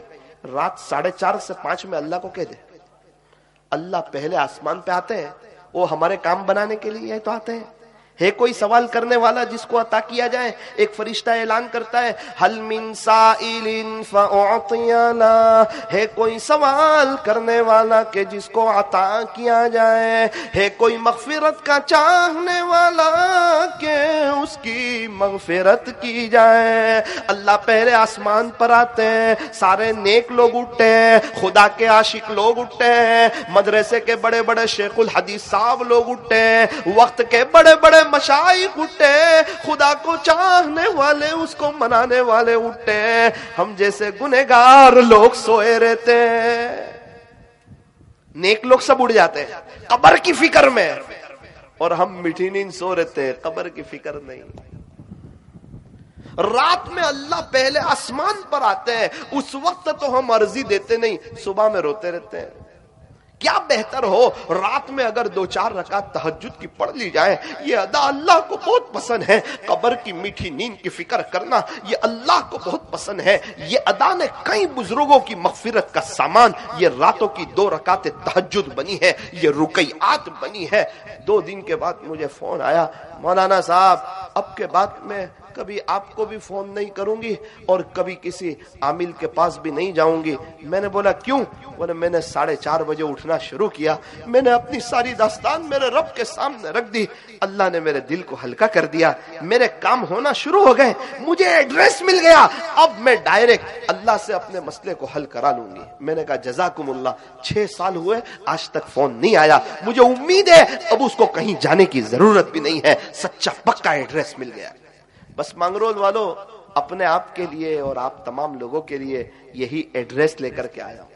Speaker 1: رات 4:30 سے 5 میں اللہ کو کہہ دے. اللہ پہلے آسمان پہ آتے ہیں, وہ ہمارے کام بنانے کے لیے تو آتے ہیں. ہے کوئی سوال کرنے والا جس کو عطا کیا جائے؟ ایک فرشتہ اعلان کرتا ہے حل من سائل فاعطینا, ہے کوئی سوال کرنے والا کہ جس کو عطا کیا جائے, ہے کوئی مغفرت کا چاہنے والا کہ اس کی مغفرت کی جائے. اللہ پہلے آسمان پر آتے ہیں, سارے نیک لوگ اٹھتے ہیں, خدا کے عاشق لوگ اٹھتے ہیں, مدرسے کے بڑے بڑے شیخ الحدیث صاحب لوگ اٹھتے ہیں, وقت کے بڑے بڑے مشائخ اٹھتے, خدا کو چاہنے والے اس کو منانے والے اٹھتے, ہم جیسے گنہگار لوگ سوئے رہتے ہیں. نیک لوگ سب اٹھ جاتے ہیں قبر کی فکر میں, اور ہم میٹھی نیند سو رہتے ہیں, قبر کی فکر نہیں. رات میں اللہ پہلے آسمان پر آتے ہیں, اس وقت تو ہم عرضی دیتے نہیں, صبح میں روتے رہتے ہیں. کیا بہتر ہو رات میں اگر 2-4 رکعت تہجد کی پڑھ لی جائے. یہ ادا اللہ کو بہت پسند ہے. قبر کی میٹھی نیند کی فکر کرنا یہ اللہ کو بہت پسند ہے. یہ ادا نے کئی بزرگوں کی مغفرت کا سامان یہ راتوں کی 2 رکعت تہجد بنی ہے, یہ رکوعات بنی ہے. 2 دن کے بعد مجھے فون آیا, مولانا صاحب اب کے بعد میں کبھی آپ کو بھی فون نہیں کروں گی اور کبھی کسی عامل کے پاس بھی نہیں جاؤں گی. میں نے بولا کیوں؟ بولے میں نے 4:30 بجے اٹھنا شروع کیا, میں نے اپنی ساری داستان میرے رب کے سامنے رکھ دی. اللہ نے میرے دل کو ہلکا کر دیا, میرے کام ہونا شروع ہو گئے, مجھے ایڈریس مل گیا. اب میں ڈائریکٹ اللہ سے اپنے مسئلے کو حل کرا لوں گی. میں نے کہا جزاکم اللہ, 6 سال ہوئے آج تک فون نہیں آیا, مجھے امید ہے اب اس کو کہیں جانے کی ضرورت بھی نہیں ہے, سچا پکا ایڈریس مل گیا. بس مانگرول والوں, اپنے آپ کے لیے اور آپ تمام لوگوں کے لیے یہی ایڈریس لے کر کے آیا ہوں.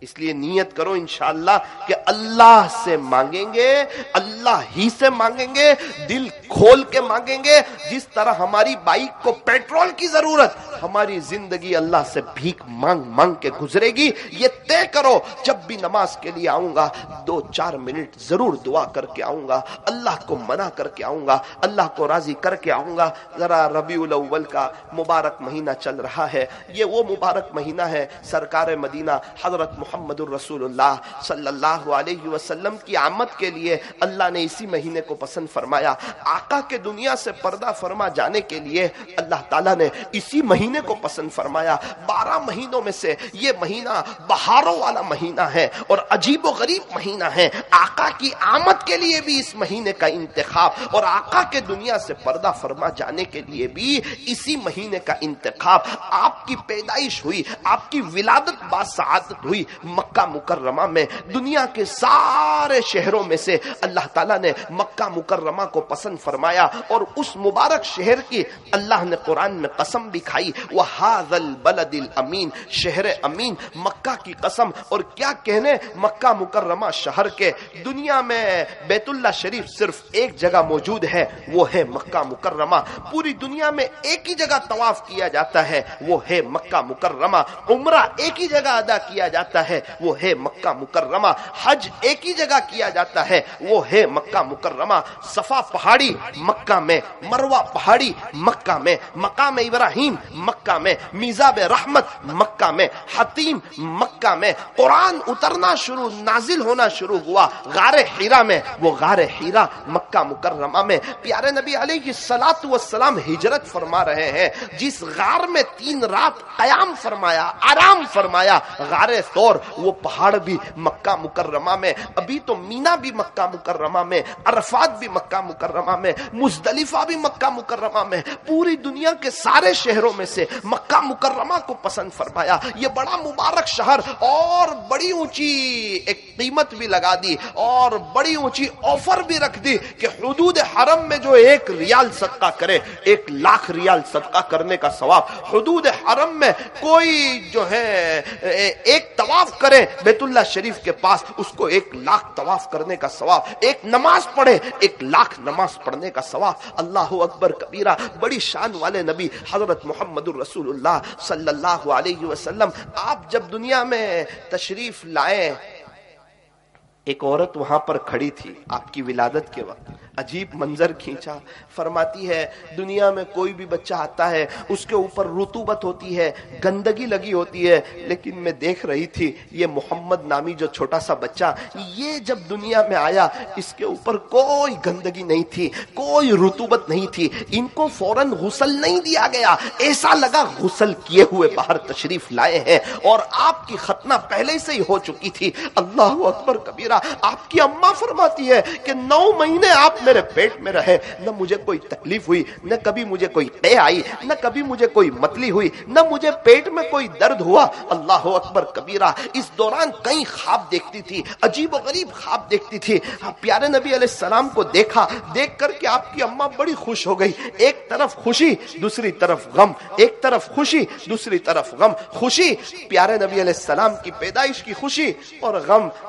Speaker 1: اس لیے نیت کرو انشاءاللہ کہ اللہ سے مانگیں گے, اللہ ہی سے مانگیں گے, دل کھول کے مانگیں گے. جس طرح ہماری بائک کو پیٹرول کی ضرورت, ہماری زندگی اللہ سے بھیک مانگ مانگ کے گزرے گی. یہ طے کرو جب بھی نماز کے لیے آؤں گا 2-4 منٹ ضرور دعا کر کے آؤں گا, اللہ کو منع کر کے آؤں گا, اللہ کو راضی کر کے آؤں گا. ذرا ربیع الاول کا مبارک مہینہ چل رہا ہے, یہ وہ مبارک مہینہ ہے سرکار مدینہ حضرت محمد الرسول اللہ صلی اللہ علیہ وسلم کی آمد کے لیے اللہ نے اسی مہینے کو پسند فرمایا. آقا کے دنیا سے پردہ فرما جانے کے لیے اللہ تعالیٰ نے اسی مہینے کو پسند فرمایا. 12 مہینوں میں سے یہ مہینہ بہاروں والا مہینہ ہے اور عجیب و غریب مہینہ ہے. آقا کی آمد کے لیے بھی اس مہینے کا انتخاب اور آقا کے دنیا سے پردہ فرما جانے کے لیے بھی اسی مہینے کا انتخاب. آپ کی پیدائش ہوئی, آپ کی ولادت باسعادت ہوئی مکہ مکرمہ میں. دنیا کے سارے شہروں میں سے اللہ تعالیٰ نے مکہ مکرمہ کو پسند فرمایا اور اس مبارک شہر کی اللہ نے قرآن میں قسم بھی کھائی, وَهَذَا الْبَلَدِ الْأَمِينَ, شہر امین, مکہ کی قسم. اور کیا کہنے مکہ مکرمہ شہر کے. دنیا میں بیت اللہ شریف صرف ایک جگہ موجود ہے, وہ ہے مکہ مکرمہ. پوری دنیا میں ایک ہی جگہ طواف کیا جاتا ہے, وہ ہے مکہ مکرمہ. عمرہ ایک ہی جگہ ادا کیا جاتا ہے, وہ ہے مکہ مکرمہ. حج ایک ہی جگہ کیا جاتا ہے, وہ ہے مکہ مکرمہ. صفا پہاڑی مکہ میں, مروہ پہاڑی مکہ میں, مقام ابراہیم مکہ میں, میزاب رحمت مکہ میں, حتیم مکہ میں. قرآن اترنا شروع, نازل ہونا شروع ہوا غار حیرا میں, وہ غار حیرا مکہ مکرمہ میں. پیارے نبی علیہ الصلوۃ والسلام ہجرت فرما رہے ہیں, جس غار میں 3 رات قیام فرمایا, آرام فرمایا, غار طور, وہ پہاڑ بھی مکہ مکرمہ میں. ابھی تو مینا بھی مکہ مکرمہ میں, عرفات بھی مکہ مکرمہ میں, مزدلفہ بھی مکہ مکرمہ میں. پوری دنیا کے سارے شہروں میں سے مکہ مکرمہ کو پسند فرمایا. یہ بڑا مبارک شہر, اور بڑی اونچی ایک قیمت بھی لگا دی اور بڑی اونچی آفر بھی رکھ دی کہ حدود حرم میں جو 1 ریال صدقہ کرے 1 لاکھ ریال صدقہ کرنے کا ثواب. حدود حرم میں کوئی جو ہے ایک طواف کرے بیت اللہ شریف کے پاس, اس کو 1 لاکھ طواف کرنے کا ثواب. ایک نماز پڑھے 1 لاکھ نماز پڑھنے کا ثواب. اللہ اکبر کبیرہ. بڑی شان والے نبی حضرت محمد الرسول اللہ صلی اللہ علیہ وسلم, آپ جب دنیا میں تشریف لائے, ایک عورت وہاں پر کھڑی تھی آپ کی ولادت کے وقت. عجیب منظر کھینچا. فرماتی ہے دنیا میں کوئی بھی بچہ آتا ہے اس کے اوپر رطوبت ہوتی ہے, گندگی لگی ہوتی ہے, لیکن میں دیکھ رہی تھی یہ محمد نامی جو چھوٹا سا بچہ, یہ جب دنیا میں آیا اس کے اوپر کوئی گندگی نہیں تھی, کوئی رطوبت نہیں تھی. ان کو فوراً غسل نہیں دیا گیا, ایسا لگا غسل کیے ہوئے باہر تشریف لائے ہیں, اور آپ کی ختنہ پہلے سے ہی ہو چکی تھی. اللہ اکبر کبیرہ. آپ کی اماں فرماتی ہے کہ 9 مہینے آپ میرے پیٹ میں رہے, نہ مجھے کوئی تکلیف ہوئی, نہ کبھی مجھے کوئی قے آئی, نہ کبھی مجھے کوئی متلی ہوئی, نہ مجھے پیٹ میں کوئی درد ہوا. اللہ اکبر کبیرہ. اس دوران کئی خواب دیکھتی تھی, عجیب و غریب خواب دیکھتی تھی. پیارے نبی علیہ السلام کو دیکھا, دیکھ کر کے آپ کی اماں بڑی خوش ہو گئی. ایک طرف خوشی دوسری طرف غم, ایک طرف خوشی دوسری طرف غم. خوشی پیارے نبی علیہ السلام کی پیدائش کی خوشی, اور غم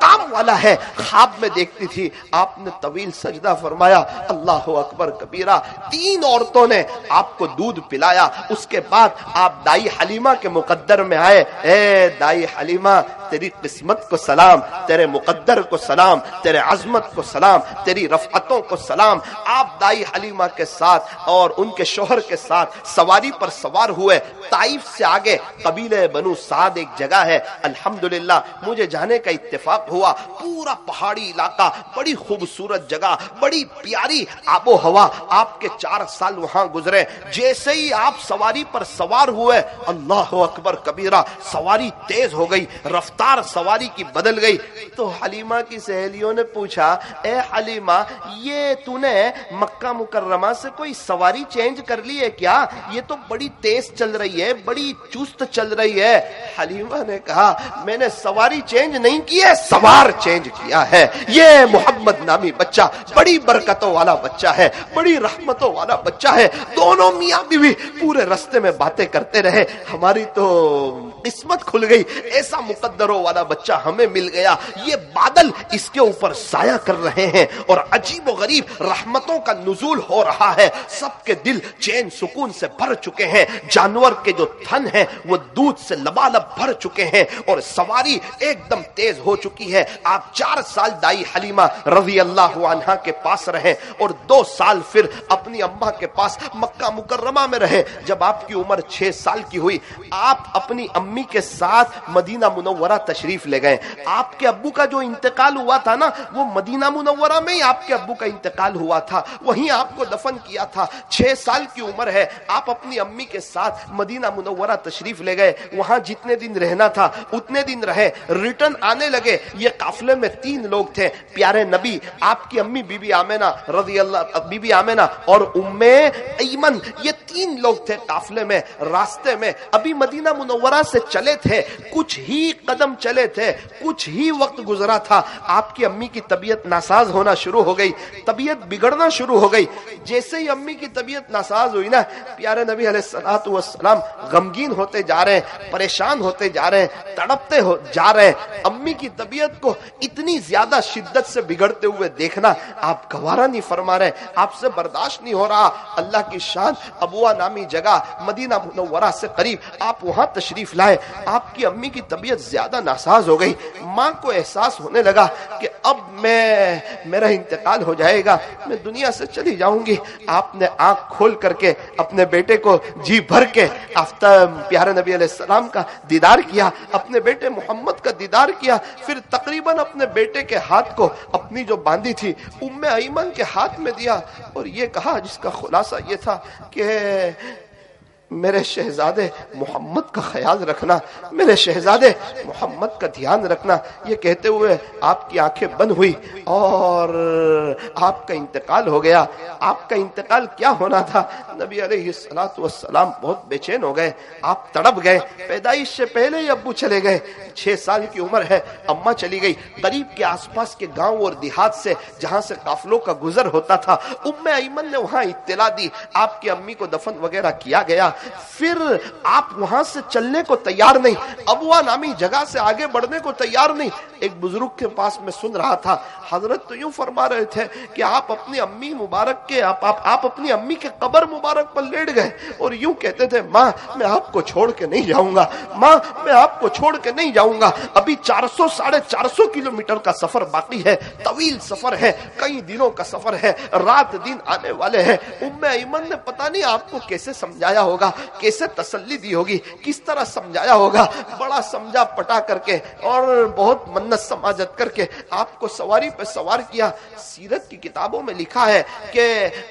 Speaker 1: مقام والا ہے. خواب میں دیکھتی تھی آپ نے طویل سجدہ فرمایا, اللہ اکبر کبیرہ. 3 عورتوں نے آپ کو دودھ پلایا. اس کے بعد آپ دائی حلیمہ کے مقدر میں آئے. اے دائی حلیمہ, تیری قسمت کو سلام, تیرے مقدر کو سلام, تیرے عظمت کو سلام, تیری رفعتوں کو سلام. آپ دائی حلیمہ کے ساتھ اور ان کے شوہر کے ساتھ سواری پر سوار ہوئے. طائف سے آگے قبیلہ بنو سعد ایک جگہ ہے, الحمدللہ مجھے جانے کا اتفاق ہوا. پورا پہاڑی علاقہ, بڑی خوبصورت جگہ, بڑی پیاری آب و ہوا. آپ کے 4 سال وہاں گزرے. جیسے ہی آپ سواری پر سوار ہوئے, اللہ اکبر کبیرہ, سواری تیز ہو گئی, رفتار سواری کی بدل گئی. تو حلیمہ کی سہیلیوں نے پوچھا, اے حلیمہ, یہ تو نے مکہ مکرمہ سے کوئی سواری چینج کر لی ہے کیا؟ یہ تو بڑی تیز چل رہی ہے, بڑی چست چل رہی ہے. حلیمہ نے کہا, میں نے سواری چینج نہیں کی ہے, سوار چینج کیا ہے. یہ محمد نامی بچہ بڑی برکتوں والا بچہ ہے, بڑی رحمتوں والا بچہ ہے. دونوں میاں بیوی پورے رستے میں باتیں کرتے رہے. ہماری تو قسمت کھل گئی, ایسا مقدروں والا بچہ ہمیں مل گیا. یہ بادل اس کے اوپر سایہ کر رہے ہیں اور عجیب و غریب رحمتوں کا نزول ہو رہا ہے. سب کے دل چین سکون سے بھر چکے ہیں. جانور کے جو تھن ہیں وہ دودھ سے لبالب بھر چکے ہیں اور سواری ایک دم تیز ہو چکی ہے. آپ 4 سال دائی حلیمہ رضی اللہ عنہا کے پاس رہے اور 2 سال پھر اپنی اماں کے پاس مکہ مکرمہ میں رہے. جب آپ کی عمر 6 سال کی ہوئی, آپ اپنی امی کے ساتھ مدینہ منورہ تشریف لے گئے. آپ کے ابو کا جو انتقال ہوا تھا نا, وہ مدینہ منورہ میں ہی آپ کے ابو کا انتقال ہوا تھا, وہیں آپ کو دفن کیا تھا. 6 سال کی عمر ہے, آپ اپنی امی کے ساتھ مدینہ منورہ تشریف لے گئے. وہاں جتنے دن رہنا تھا اتنے دن رہے. ریٹرن آنے لگے. یہ قافلے میں 3 لوگ تھے, پیارے نبی, آپ کی امی بی بی آمنہ رضی اللہ, بی بی آمنہ اور ام ایمن, یہ 3 لوگ تھے قافلے میں. راستے میں ابھی مدینہ منورہ سے چلے تھے, کچھ ہی قدم چلے تھے, کچھ ہی وقت گزرا تھا, آپ کی امی کی طبیعت ناساز ہونا شروع ہو گئی, طبیعت بگڑنا شروع ہو گئی. جیسے ہی امی کی طبیعت ناساز ہوئی نا, پیارے نبی علیہ الصلوۃ والسلام غمگین ہوتے جا رہے ہیں, پریشان ہوتے جا رہے ہیں, تڑپتے جا رہے ہیں. امی کی طبیعت کو اتنی زیادہ شدت سے بگڑتے ہوئے دیکھنا آپ گوارا نہیں فرما رہے, آپ سے برداشت نہیں ہو رہا. اللہ کی شان, ابوا نامی جگہ مدینہ منورہ سے قریب, آپ وہاں تشریف لائے. آپ کی امی کی طبیعت زیادہ ناساز ہو گئی. ماں کو احساس ہونے لگا کہ اب میرا انتقال ہو جائے گا, میں دنیا سے چلی جاؤں گی. آپ نے آنکھ کھول کر کے اپنے بیٹے کو جی بھر کے پیارے نبی علیہ السلام کا دیدار کیا, اپنے بیٹے محمد کا دیدار کیا. پھر تقریباً اپنے بیٹے کے ہاتھ کو اپنی جو باندھی تھی ام ایمن کے ہاتھ میں دیا اور یہ کہا, جس کا خلاصہ یہ تھا کہ میرے شہزادے محمد کا خیال رکھنا, میرے شہزادے محمد کا دھیان رکھنا. یہ کہتے ہوئے آپ کی آنکھیں بند ہوئی اور آپ کا انتقال ہو گیا. آپ کا انتقال کیا ہونا تھا, نبی علیہ الصلوۃ والسلام بہت بے چین ہو گئے, آپ تڑپ گئے. پیدائش سے پہلے ہی ابو چلے گئے, 6 سال کی عمر ہے, اماں چلی گئی. قریب کے آس پاس کے گاؤں اور دیہات سے جہاں سے قافلوں کا گزر ہوتا تھا, ام ایمن نے وہاں اطلاع دی. آپ کی امی کو دفن وغیرہ کیا گیا. پھر آپ وہاں سے چلنے کو تیار نہیں, ابوا نامی جگہ سے آگے بڑھنے کو تیار نہیں. ایک بزرگ کے پاس میں سن رہا تھا, حضرت تو یوں فرما رہے تھے کہ آپ اپنی امی مبارک کے آپ اپنی امی کے قبر مبارک پر لیٹ گئے اور یوں کہتے تھے, ماں میں آپ کو چھوڑ کے نہیں جاؤں گا, ماں میں آپ کو چھوڑ کے نہیں جاؤں گا. ابھی 400-450 کلومیٹر کا سفر باقی ہے, طویل سفر ہے, کئی دنوں کا سفر ہے, رات دن آنے والے ہیں. ام ایمن نے پتہ نہیں آپ کو کیسے سمجھایا ہوگا, کیسے تسلی دی ہوگی, کس طرح سمجھایا ہوگا. بڑا سمجھا پٹا کر کے اور بہت منت سماجت کر کے آپ کو سواری پہ سوار کیا. سیرت کی کتابوں میں لکھا ہے کہ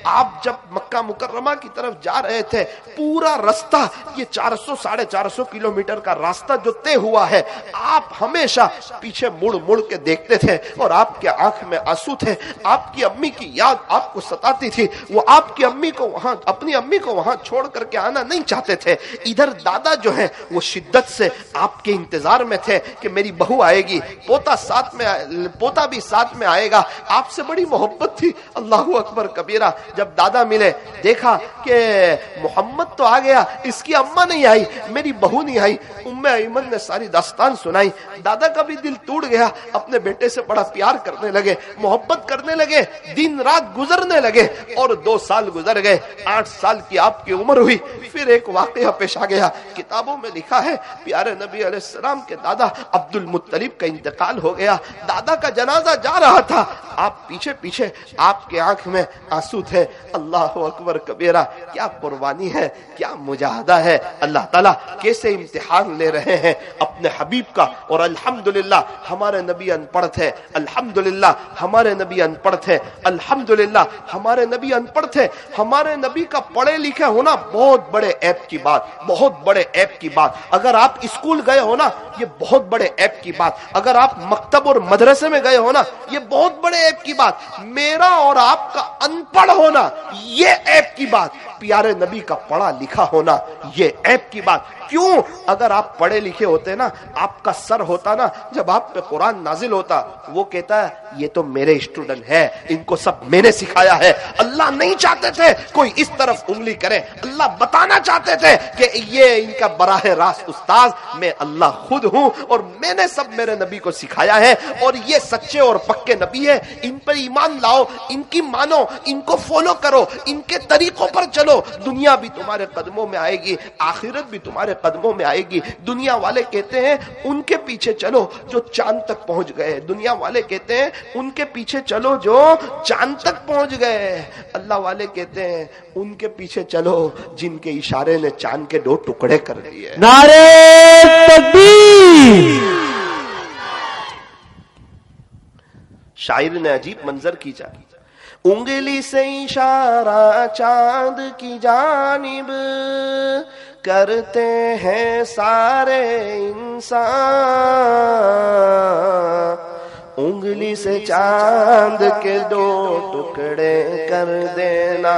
Speaker 1: آپ جب مکہ مکرمہ کی طرف جا رہے تھے, پورا راستہ یہ 400-450 کلومیٹر کا راستہ جو طے ہوا ہے, آپ ہمیشہ پیچھے مڑ مڑ کے دیکھتے تھے اور آپ کے آنکھ میں آنسو تھے. آپ کی امی کی یاد آپ کو ستاتی تھی. وہ آپ کی امی کو وہاں, اپنی امی کو وہاں چھوڑ کر کے آنا نہیں چاہتے تھے. ادھر دادا جو ہیں وہ شدت سے آپ کے انتظار میں تھے کہ میری بہو آئے گی, پوتا بھی ساتھ میں آئے گا, آپ سے بڑی محبت تھی. اللہ اکبر کبیرہ. جب دادا ملے دیکھا کہ محمد تو آ گیا, اس کی اماں نہیں آئی, میری بہو نہیں آئی. ام ایمن نے ساری داستان سنائی. دادا کا بھی دل ٹوٹ گیا, اپنے بیٹے سے بڑا پیار کرنے لگے, محبت کرنے لگے, دن رات گزرنے لگے. اور 2 سال گزر گئے, 8 سال کی آپ کی عمر ہوئی. پھر ایک واقعہ پیش آ گیا. کتابوں میں لکھا ہے پیارے نبی علیہ السلام کے دادا عبد المطلب کا انتقال ہو گیا. دادا کا جنازہ جا رہا تھا, آپ پیچھے پیچھے, آپ کے آنکھ میں آنسو تھے. اللہ اکبر کبیرہ. کیا قربانی ہے, کیا مجاہدہ ہے. اللہ تعالیٰ کیسے امتحان لے رہے ہیں اپنے حبیب کا. اور الحمدللہ ہمارے نبی ان پڑھ تھے, الحمدللہ ہمارے نبی ان پڑھ تھے, الحمدللہ ہمارے نبی ان پڑھ تھے. ہمارے نبی کا پڑھے لکھے ہونا بہت بڑے عیب کی بات, بہت بڑے عیب کی بات. اگر آپ اسکول گئے ہو نا, یہ بہت بڑے عیب کی بات. اگر آپ مکتب اور مدرسے میں گئے ہو نا, یہ بہت بڑے عیب کی بات. میرا اور آپ کا ان پڑھ ہونا یہ عیب کی بات. پیارے نبی کا پڑھا لکھا ہونا یہ عیب کی بات. کیوں؟ اگر آپ پڑھے لکھے ہوتے نا, آپ کا سر ہوتا نا, جب آپ پہ قرآن نازل ہوتا, وہ کہتا ہے یہ تو میرے اسٹوڈنٹ ہے, ان کو سب میں نے سکھایا ہے. اللہ نہیں چاہتے تھے کوئی اس طرف انگلی کرے. اللہ بتانا چاہتے تھے کہ یہ ان کا براہ راست استاذ میں اللہ خود ہوں, اور میں نے سب میرے نبی کو سکھایا ہے, اور یہ سچے اور پکے نبی ہے. ان پر ایمان لاؤ, ان کی مانو, ان کو فالو کرو, ان کے طریقوں پر چلو. دنیا بھی تمہارے قدموں میں آئے گی, آخرت بھی تمہارے قدموں میں آئے گی. دنیا والے کہتے ہیں ان کے پیچھے چلو جو چاند تک پہنچ گئے. دنیا والے کہتے ہیں ان کے پیچھے چلو جو چاند تک پہنچ گئے. اللہ والے کہتے ہیں ان کے پیچھے چلو جن کے اشارے نے چاند کے 2 ٹکڑے کر دیے.
Speaker 2: نعرے تکبیر.
Speaker 1: شاعر نے عجیب منظر کھینچا. انگلی سے اشارہ چاند کی جانب کرتے ہیں سارے انسان. انگلی سے چاند کے 2 ٹکڑے کر دینا,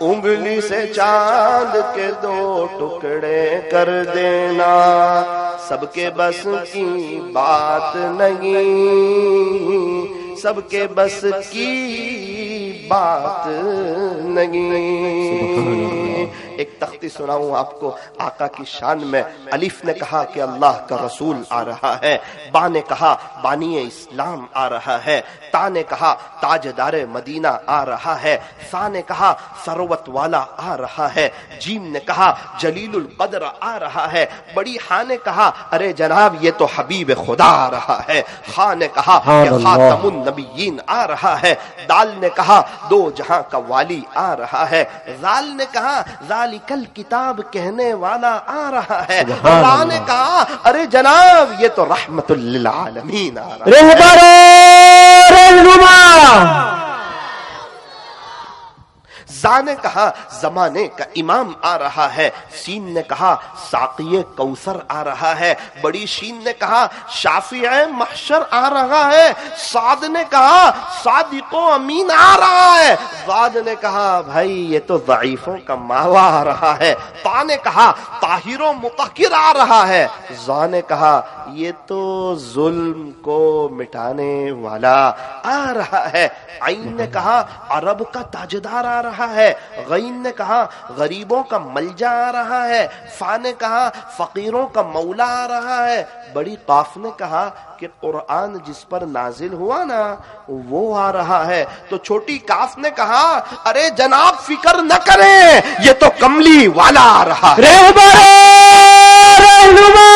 Speaker 1: انگلی سے چاند کے 2 ٹکڑے کر دینا. سب کے بس کی بات نہیں, سب کے بس کی بات نہیں. ایک تختی سناؤں آپ کو آقا کی شان میں. الف نے کہا کہ اللہ کا رسول آ رہا ہے, با نے کہا بانی اسلام آ رہا ہے, تا نے کہا تاجدار مدینہ آ رہا ہے, سا نے کہا ثروت والا آ رہا ہے, جیم نے کہا جلیل القدر آ رہا ہے, بڑی ہاں نے کہا ارے جناب یہ تو حبیب خدا آ رہا ہے, خا نے کہا کہ خاتم النبیین آ رہا ہے, دال نے کہا 2 جہاں کا والی آ رہا ہے, زال نے کہا ذالک الکتاب کہنے والا آ رہا ہے, را نے کہا ارے جناب یہ تو رحمت للعالمین آ رہا ہے.
Speaker 2: رہبر رہنما.
Speaker 1: زا نے کہا زمانے کا امام آ رہا ہے, سین نے کہا ساقی کوثر آ رہا ہے, بڑی شین نے کہا شافع محشر آ رہا ہے, صاد نے کہا صادق و امین آ رہا ہے, ضاد نے کہا بھائی یہ تو ضعیفوں کا ماوا آ رہا ہے, طا نے کہا طاہر و مطہر آ رہا ہے, ظا نے کہا یہ تو ظلم کو مٹانے والا آ رہا ہے, عین نے کہا عرب کا تاجدار آ رہا ہے, غین نے کہا غریبوں کا ملجا آ رہا ہے, فا نے کہا فقیروں کا مولا آ رہا ہے, بڑی قاف نے کہا کہ قرآن جس پر نازل ہوا نا وہ آ رہا ہے, تو چھوٹی کاف نے کہا ارے جناب فکر نہ کریں یہ تو کملی والا آ رہا ہے.
Speaker 2: رہبر رہنما.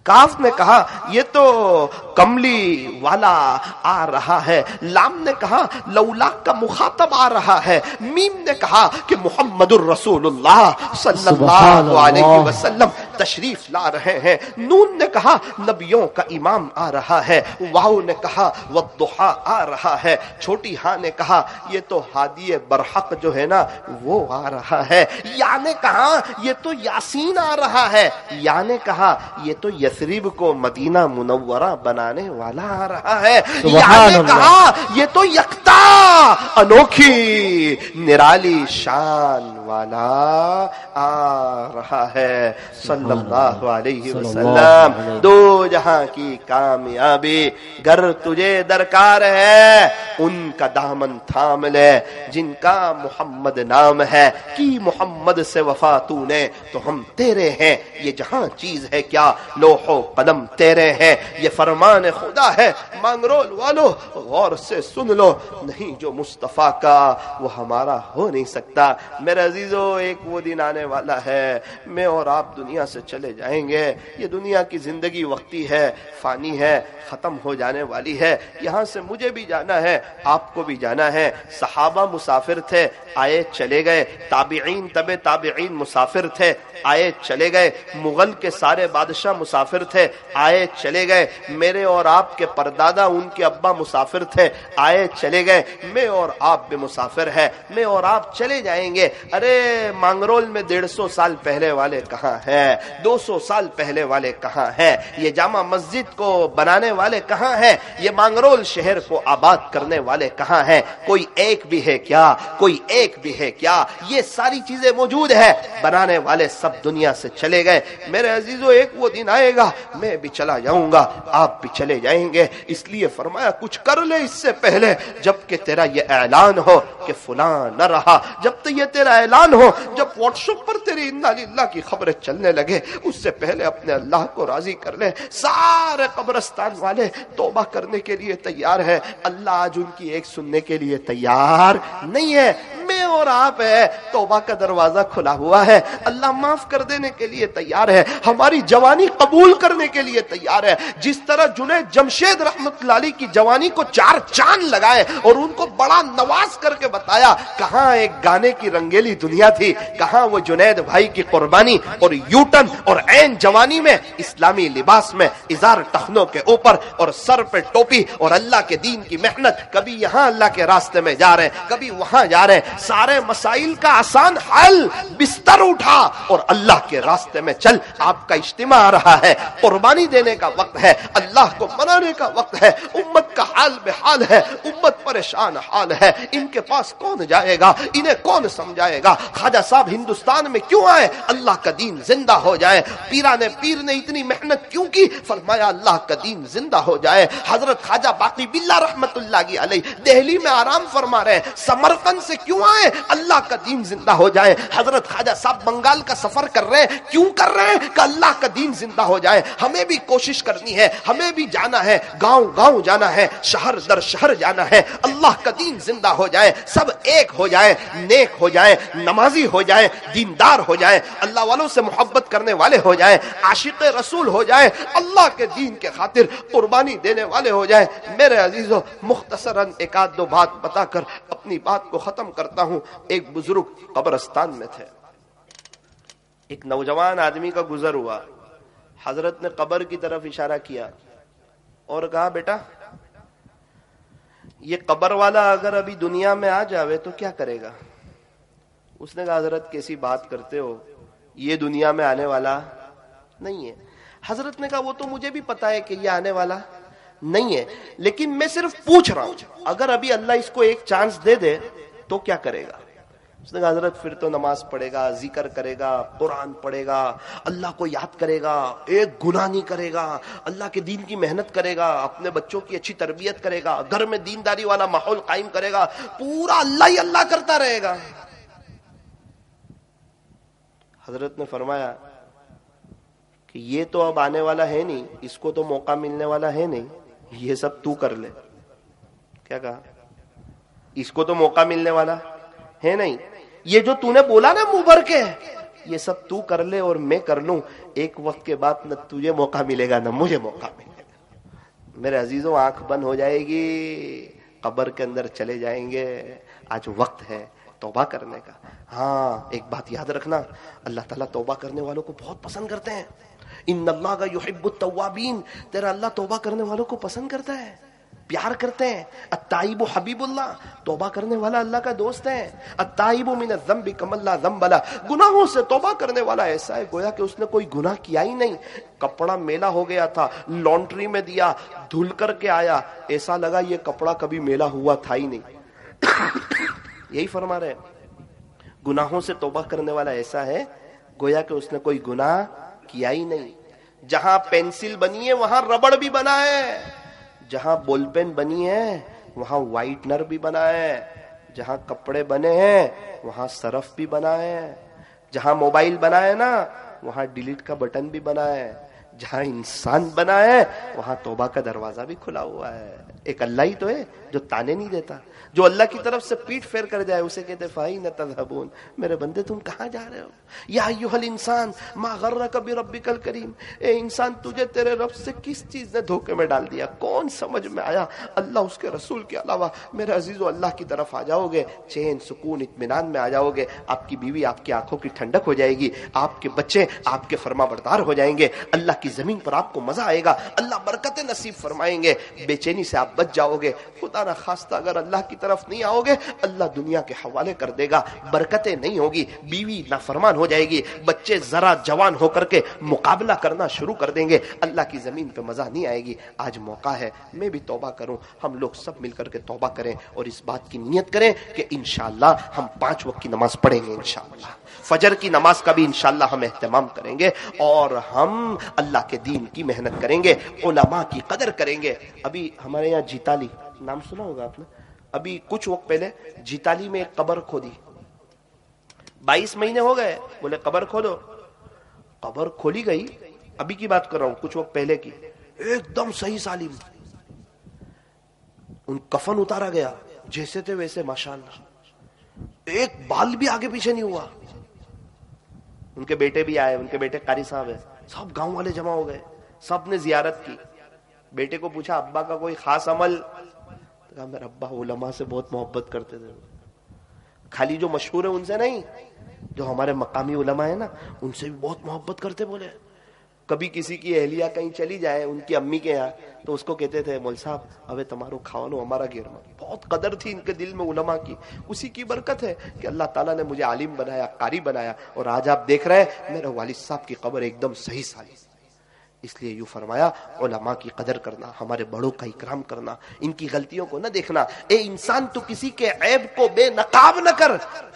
Speaker 1: کاف نے کہا یہ تو کملی والا آ رہا ہے, لام نے کہا لولا کا مخاطب آ رہا ہے, میم نے کہا کہ محمد الرسول اللہ صلی اللہ علیہ وسلم تشریف لا رہے ہیں. نون نے کہا نبیوں کا امام آ رہا ہے. واو نے کہا والضحا آ رہا ہے. چھوٹی ہاں نے کہا یہ تو ہادی برحق جو ہے نا وہ آ رہا ہے. یا نے کہا یہ تو یاسین آ رہا ہے. یا نے کہا یہ تو یثرب کو مدینہ منورہ بنانے والا آ رہا ہے. یا نے کہا یہ تو یکتا انوکھی نرالی شان والا آ رہا ہے. صلی اللہ علیہ وسلم. دو جہاں کی کامیابی گر تجھے درکار ہے ان کا دامن تھام لے جن کا محمد نام ہے. کی محمد سے وفا تو نے تو ہم تیرے ہیں. یہ جہاں چیز ہے کیا لوح و قلم تیرے ہیں. یہ فرمان خدا ہے مانگرول والو غور سے سن لو. نہیں جو مصطفیٰ کا وہ ہمارا ہو نہیں سکتا. میرے عزیزو ایک وہ دن آنے والا ہے میں اور آپ دنیا سے چلے جائیں گے. یہ دنیا کی زندگی وقتی ہے, فانی ہے, ختم ہو جانے والی ہے. یہاں سے مجھے بھی جانا ہے, آپ کو بھی جانا ہے. صحابہ مسافر تھے, آئے چلے گئے. تابعین تبع تابعین مسافر تھے, آئے چلے گئے. مغل کے سارے بادشاہ مسافر تھے, آئے چلے گئے. میرے اور آپ کے پردادا ان کے ابا مسافر تھے, آئے چلے گئے. میں اور آپ بھی مسافر ہے, میں اور آپ چلے جائیں گے. ارے مانگرول میں 150 سال پہلے والے کہاں ہیں, 200 سال پہلے والے کہاں ہیں, یہ جامع مسجد کو بنانے والے کہاں ہیں, یہ مانگرول شہر کو آباد کرنے والے کہاں ہیں. کوئی ایک بھی ہے کیا, کوئی ایک بھی ہے کیا. یہ ساری چیزیں موجود ہے, بنانے والے سب دنیا سے چلے گئے. میرے عزیزو ایک وہ دن آئے گا میں بھی چلا جاؤں گا, آپ بھی چلے جائیں گے. اس لیے فرمایا کچھ کر لے اس سے پہلے جب کہ تیرا یہ اعلان ہو کہ فلاں نہ رہا. جب تو یہ تیرا اعلان ہو, جب واٹس ایپ پر تیری انا للہ کی خبریں چلنے لگے, اس سے پہلے اپنے اللہ کو راضی کر لے. سارے قبرستان والے توبہ کرنے کے لیے تیار ہے, اللہ آج ان کی ایک سننے کے لیے تیار نہیں ہے. میں اور آپ ہے, توبہ کا دروازہ کھلا ہوا ہے, اللہ معاف کر دینے کے لیے تیار ہے, ہماری جوانی قبول کرنے کے لیے تیار ہے. جس طرح جنید جمشید رحمت اللہ علیہ کی جوانی کو 4 چاند لگائے اور ان کو بڑا نواز کر کے بتایا کہاں ایک گانے کی رنگیلی دنیا تھی, کہاں وہ جنید بھائی کی قربانی اور یوٹن اور عین جوانی میں اسلامی لباس میں ازار ٹخنوں کے اوپر اور سر پہ ٹوپی اور اللہ کے دین کی محنت, کبھی یہاں اللہ کے راستے میں جا رہے ہیں, کبھی وہاں جا رہے ہیں. سارے مسائل کا آسان حل, بستر اٹھا اور اللہ کے راستے میں چل. آپ کا اجتماع آ رہا ہے, قربانی دینے کا وقت ہے, اللہ کو منانے کا وقت ہے. امت کا حال بحال ہے, امت پریشان حال ہے. ان کے پاس کون جائے گا, انہیں کون سمجھائے گا. خواجہ صاحب ہندوستان میں کیوں آئے, اللہ کا دین زندہ ہو جائے. پیر نے اتنی محنت کیوں کی, فرمایا اللہ کا دین زندہ ہو جائے. حضرت خواجہ باقی باللہ رحمت اللہ علیہ دہلی میں آرام فرما رہے ہیں, سمرقند سے کیوں آئے, اللہ کا دین زندہ ہو جائے. حضرت خواجہ صاحب بنگال کا سفر کر رہے ہیں, کیوں کر رہے ہیں, کہ اللہ کا دین زندہ ہو جائے. ہمیں بھی کوشش کرنی ہے, ہمیں بھی جانا ہے, گاؤں گاؤں جانا ہے, شہر در شہر جانا ہے. اللہ کا دین زندہ ہو جائے, سب ایک ہو جائے, نیک ہو جائے, نمازی ہو جائے, دیندار ہو جائے, اللہ والوں سے محبت کرنے والے ہو جائے, عاشق رسول ہو جائے, اللہ کے دین کے خاطر قربانی دینے والے ہو جائے. میرے عزیزو مختصراً ایک آدھ دو بات بتا کر اپنی بات کو ختم کرتا ہوں. ایک بزرگ قبرستان میں تھے, ایک نوجوان آدمی کا گزر ہوا. حضرت نے قبر کی طرف اشارہ کیا اور کہا بیٹا یہ قبر والا اگر ابھی دنیا میں آ جاوے تو کیا کرے گا. اس نے کہا حضرت کیسی بات کرتے ہو, یہ دنیا میں آنے والا نہیں ہے. حضرت نے کہا وہ تو مجھے بھی پتا ہے کہ یہ آنے والا نہیں ہے, لیکن میں صرف پوچھ رہا ہوں اگر ابھی اللہ اس کو ایک چانس دے دے تو کیا کرے گا. اس نے کہا حضرت پھر تو نماز پڑھے گا, ذکر کرے گا, قرآن پڑھے گا, اللہ کو یاد کرے گا, ایک گناہ نہیں کرے گا, اللہ کے دین کی محنت کرے گا, اپنے بچوں کی اچھی تربیت کرے گا, گھر میں دینداری والا ماحول قائم کرے گا, پورا اللہ ہی اللہ کرتا رہے گا. حضرت نے فرمایا کہ یہ تو اب آنے والا ہے نہیں, اس کو تو موقع ملنے والا ہے نہیں, یہ سب تو کر لے. کیا کہا, اس کو تو موقع ملنے والا ہے نہیں, یہ جو تو نے بولا نا منہ بھر کے یہ سب تو کر لے اور میں کر لوں, ایک وقت کے بعد نہ تجھے موقع ملے گا نہ مجھے موقع ملے گا. میرے عزیزوں آنکھ بند ہو جائے گی, قبر کے اندر چلے جائیں گے. آج وقت ہے, توبہ کرنے کا. ہاں ایک بات یاد رکھنا, اللہ تعالیٰ توبہ کرنے والوں کو بہت پسند کرتے ہیں. ان اللہ کا یحب التوابین, تیرا اللہ توبہ کرنے والوں کو پسند کرتا ہے, پیار کرتے ہیں. التائب حبیب اللہ, توبہ کرنے والا اللہ کا دوست ہے. التائب من الذنب کمن لا ذنب له, گناہوں سے توبہ کرنے والا ایسا ہے گویا کہ اس نے کوئی گناہ کیا ہی نہیں. کپڑا میلا ہو گیا تھا, لانڈری میں دیا, دھل کر کے آیا, ایسا لگا یہ کپڑا کبھی میلا ہوا تھا ہی نہیں. یہی فرما رہے ہیں, گناہوں سے توبہ کرنے والا ایسا ہے گویا کہ اس نے کوئی گناہ کیا ہی نہیں. جہاں پینسل بنی ہے وہاں ربڑ بھی بنا ہے, جہاں بول پین بنی ہے وہاں وائٹنر بھی بنا ہے, جہاں کپڑے بنے ہیں وہاں سرف بھی بنا ہے, جہاں موبائل بنا ہے نا وہاں ڈیلیٹ کا بٹن بھی بنا ہے, جہاں انسان بنا ہے وہاں توبہ کا دروازہ بھی کھلا ہوا ہے. ایک اللہ ہی تو ہے جو تانے نہیں دیتا. جو اللہ کی طرف سے پیٹ پھیر کر جائے اسے کہتے فائن تذهبون, میرے بندے تم کہاں جا رہے ہو. یا ایھا الانسان ما غرک بربک الکریم, اے انسان تجھے تیرے رب سے کس چیز نے دھوکے میں ڈال دیا, کون سمجھ میں آیا, اللہ اس کے رسول کے علاوہ. میرے عزیزو اللہ کی طرف آ جاؤ گے, چین سکون اطمینان میں آ جاؤ گے, آپ کی بیوی آپ کی آنکھوں کی ٹھنڈک ہو جائے گی, آپ کے بچے آپ کے فرما بردار ہو جائیں گے, اللہ کی زمین پر آپ کو مزہ آئے گا, اللہ برکتیں نصیب فرمائیں گے, بے چینی سے آپ بچ جاؤ گے. خدا نہ خواستہ اگر اللہ کی طرف نہیں آؤ گے اللہ دنیا کے حوالے کر دے گا, برکتیں نہیں ہوگی, بیوی نافرمان ہو جائے گی, بچے ذرا جوان ہو کر کے مقابلہ کرنا شروع کر دیں گے, اللہ کی زمین پہ مزہ نہیں آئے گی. آج موقع ہے میں بھی توبہ کروں, ہم لوگ سب مل کر کے توبہ کریں اور اس بات کی نیت کریں کہ انشاءاللہ ہم 5 وقت کی نماز پڑھیں گے, انشاءاللہ فجر کی نماز کا بھی انشاءاللہ ہم اہتمام کریں گے, اور ہم اللہ کے دین کی محنت کریں گے, علماء کی قدر کریں گے. ابھی ہمارے یہاں جیتالی نام سنا ہوگا آپ نے, ابھی کچھ وقت پہلے جیتالی میں ایک قبر کھودی, 22 مہینے ہو گئے, بولے قبر کھولو, قبر کھولی گئی, ابھی کی بات کر رہا ہوں کچھ وقت پہلے کی, ایک دم صحیح سالم, ان کفن اتارا گیا جیسے تھے ویسے ماشاءاللہ, ایک بال بھی آگے پیچھے نہیں ہوا. ان کے بیٹے بھی آئے, ان کے بیٹے قاری صاحب ہیں, سب گاؤں والے جمع ہو گئے, سب نے زیارت کی. بیٹے کو پوچھا ابا کا کوئی خاص عمل, کہا میرا ابا علماء سے بہت محبت کرتے تھے, خالی جو مشہور ہے ان سے نہیں, جو ہمارے مقامی علماء ہیں نا ان سے بھی بہت محبت کرتے. بولے کبھی کسی کی اہلیہ کہیں چلی جائے ان کی امی کے یہاں تو اس کو کہتے تھے مول صاحب ابے تمہارو کھاونو ہمارا گیرما. بہت قدر تھی ان کے دل میں علماء کی. اسی کی برکت ہے کہ اللہ تعالیٰ نے مجھے عالم بنایا, قاری بنایا, اور آج آپ دیکھ رہے ہیں میرے والد صاحب کی قبر ایک دم صحیح سالم. اس لیے یوں فرمایا علماء کی قدر کرنا, ہمارے بڑوں کا اکرام کرنا, ان کی غلطیوں کو نہ دیکھنا. اے انسان تو کسی کے عیب کو بے نقاب نہ کر,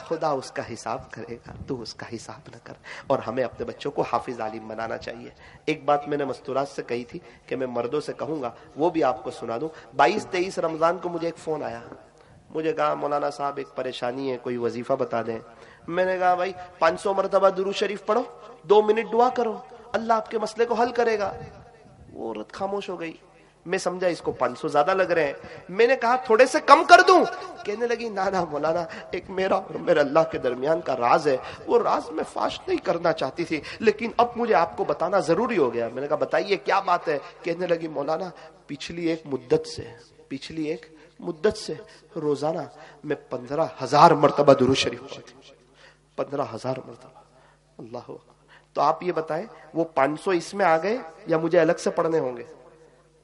Speaker 1: خدا اس کا حساب کرے گا, تو اس کا حساب نہ کر. اور ہمیں اپنے بچوں کو حافظ عالم بنانا چاہیے. ایک بات میں نے مستورات سے کہی تھی کہ میں مردوں سے کہوں گا, وہ بھی آپ کو سنا دوں. 22-23 رمضان کو مجھے ایک فون آیا, مجھے کہا مولانا صاحب ایک پریشانی ہے, کوئی وظیفہ بتا دیں. میں نے کہا بھائی 500 مرتبہ درود شریف پڑھو, 2 منٹ دعا کرو, اللہ آپ کے مسئلے کو حل کرے گا. وہ عورت خاموش ہو گئی. میں سمجھا اس کو 500 زیادہ لگ رہے ہیں. میں نے کہا تھوڑے سے کم کر دوں. کہنے لگی نا مولانا ایک میرا اور میرے اللہ کے درمیان کا راز ہے, وہ راز میں فاش نہیں کرنا چاہتی تھی لیکن اب مجھے آپ کو بتانا ضروری ہو گیا. میں نے کہا بتائیے کیا بات ہے. کہنے لگی مولانا پچھلی ایک مدت سے روزانہ میں 15,000 مرتبہ درود شریف پڑھتی ہوں. 15,000 مرتبہ. اللہ اکبر. تو آپ یہ بتائیں وہ 500 اس میں آ گئے یا مجھے الگ سے پڑھنے ہوں گے؟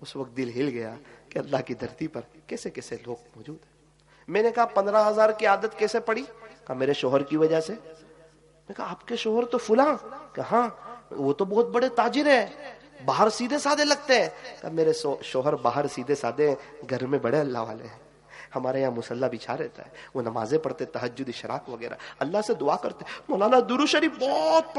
Speaker 1: اس وقت دل ہل گیا کہ اللہ کی دھرتی پر کیسے کیسے لوگ موجود ہیں. میں نے کہا 15,000 کی عادت کیسے پڑی؟ کہا میرے شوہر کی وجہ سے. میں کہا آپ کے شوہر تو فلاں. کہا ہاں وہ تو بہت بڑے تاجر ہیں, باہر سیدھے سادے لگتے ہیں. کہا میرے شوہر باہر سیدھے سادے, گھر میں بڑے اللہ والے ہیں. ہمارے یہاں مصلی بچھا رہتا ہے, وہ نمازیں پڑھتے, تہجد اشراق وغیرہ, اللہ سے دعا کرتے. مولانا درود شریف بہت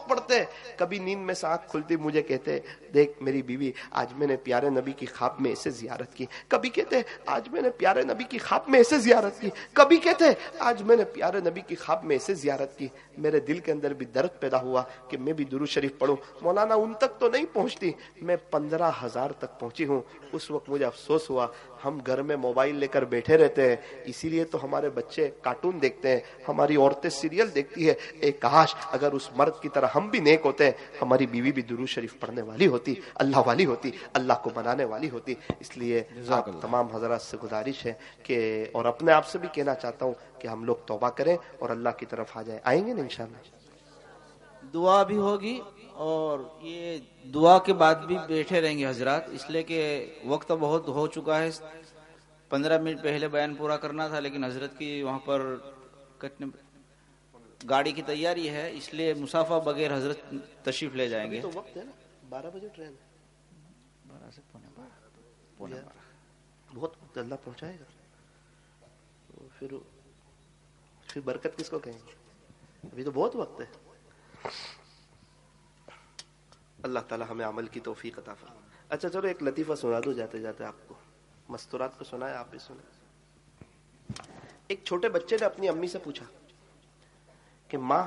Speaker 1: پڑھتے. کبھی نیند میں سے آنکھ کھلتی مجھے کہتے دیکھ میری بیوی آج میں نے پیارے نبی کی خواب میں ایسے زیارت کی. کبھی کہتے آج میں نے پیارے نبی کی خواب میں ایسے زیارت کی. کبھی کہتے آج میں نے پیارے نبی کی خواب میں ایسے زیارت کی. میرے دل کے اندر بھی درد پیدا ہوا کہ میں بھی درود شریف پڑھوں. مولانا ان تک تو نہیں پہنچتی, میں 15,000 تک پہنچی ہوں. اس وقت مجھے افسوس ہوا ہم گھر میں موبائل لے کر بیٹھے رہتے ہیں، اسی لیے تو ہمارے بچے کارٹون دیکھتے ہیں، ہماری عورتیں سیریل دیکھتی ہے. اے کاش اگر اس مرد کی طرح ہم بھی نیک ہوتے ہیں، ہماری بیوی بھی درود شریف پڑھنے والی ہوتی، اللہ والی ہوتی، اللہ کو منانے والی ہوتی. اس لیے آپ تمام حضرات سے گزارش ہے کہ، اور اپنے آپ سے بھی کہنا چاہتا ہوں کہ ہم لوگ توبہ کریں اور اللہ کی طرف آ جائیں. آئیں گے نا انشاءاللہ؟
Speaker 3: دعا بھی ہوگی اور یہ دعا کے بعد بھی بیٹھے رہیں گے حضرات، اس لیے کہ وقت بہت ہو چکا ہے. 15 منٹ پہلے بیان پورا کرنا تھا، لیکن حضرت کی وہاں پر گاڑی کی تیاری ہے، اس لیے مسافہ بغیر حضرت تشریف لے جائیں گے.
Speaker 1: تو وقت ہے نا، 12 بجے ٹرین ہے،
Speaker 3: 12 سے پونے 12.
Speaker 1: بہت وقت اللہ پہنچائے گا. پھر برکت کس کو کہیں گے؟ ابھی تو بہت وقت ہے. اللہ تعالی ہمیں عمل کی توفیق عطا فرمائے. اچھا چلو ایک لطیفہ سنا دو جاتے جاتے آپ کو. مستورات کو سنا ہے، آپ بھی سنیں. ایک چھوٹے بچے نے اپنی امی سے پوچھا کہ ماں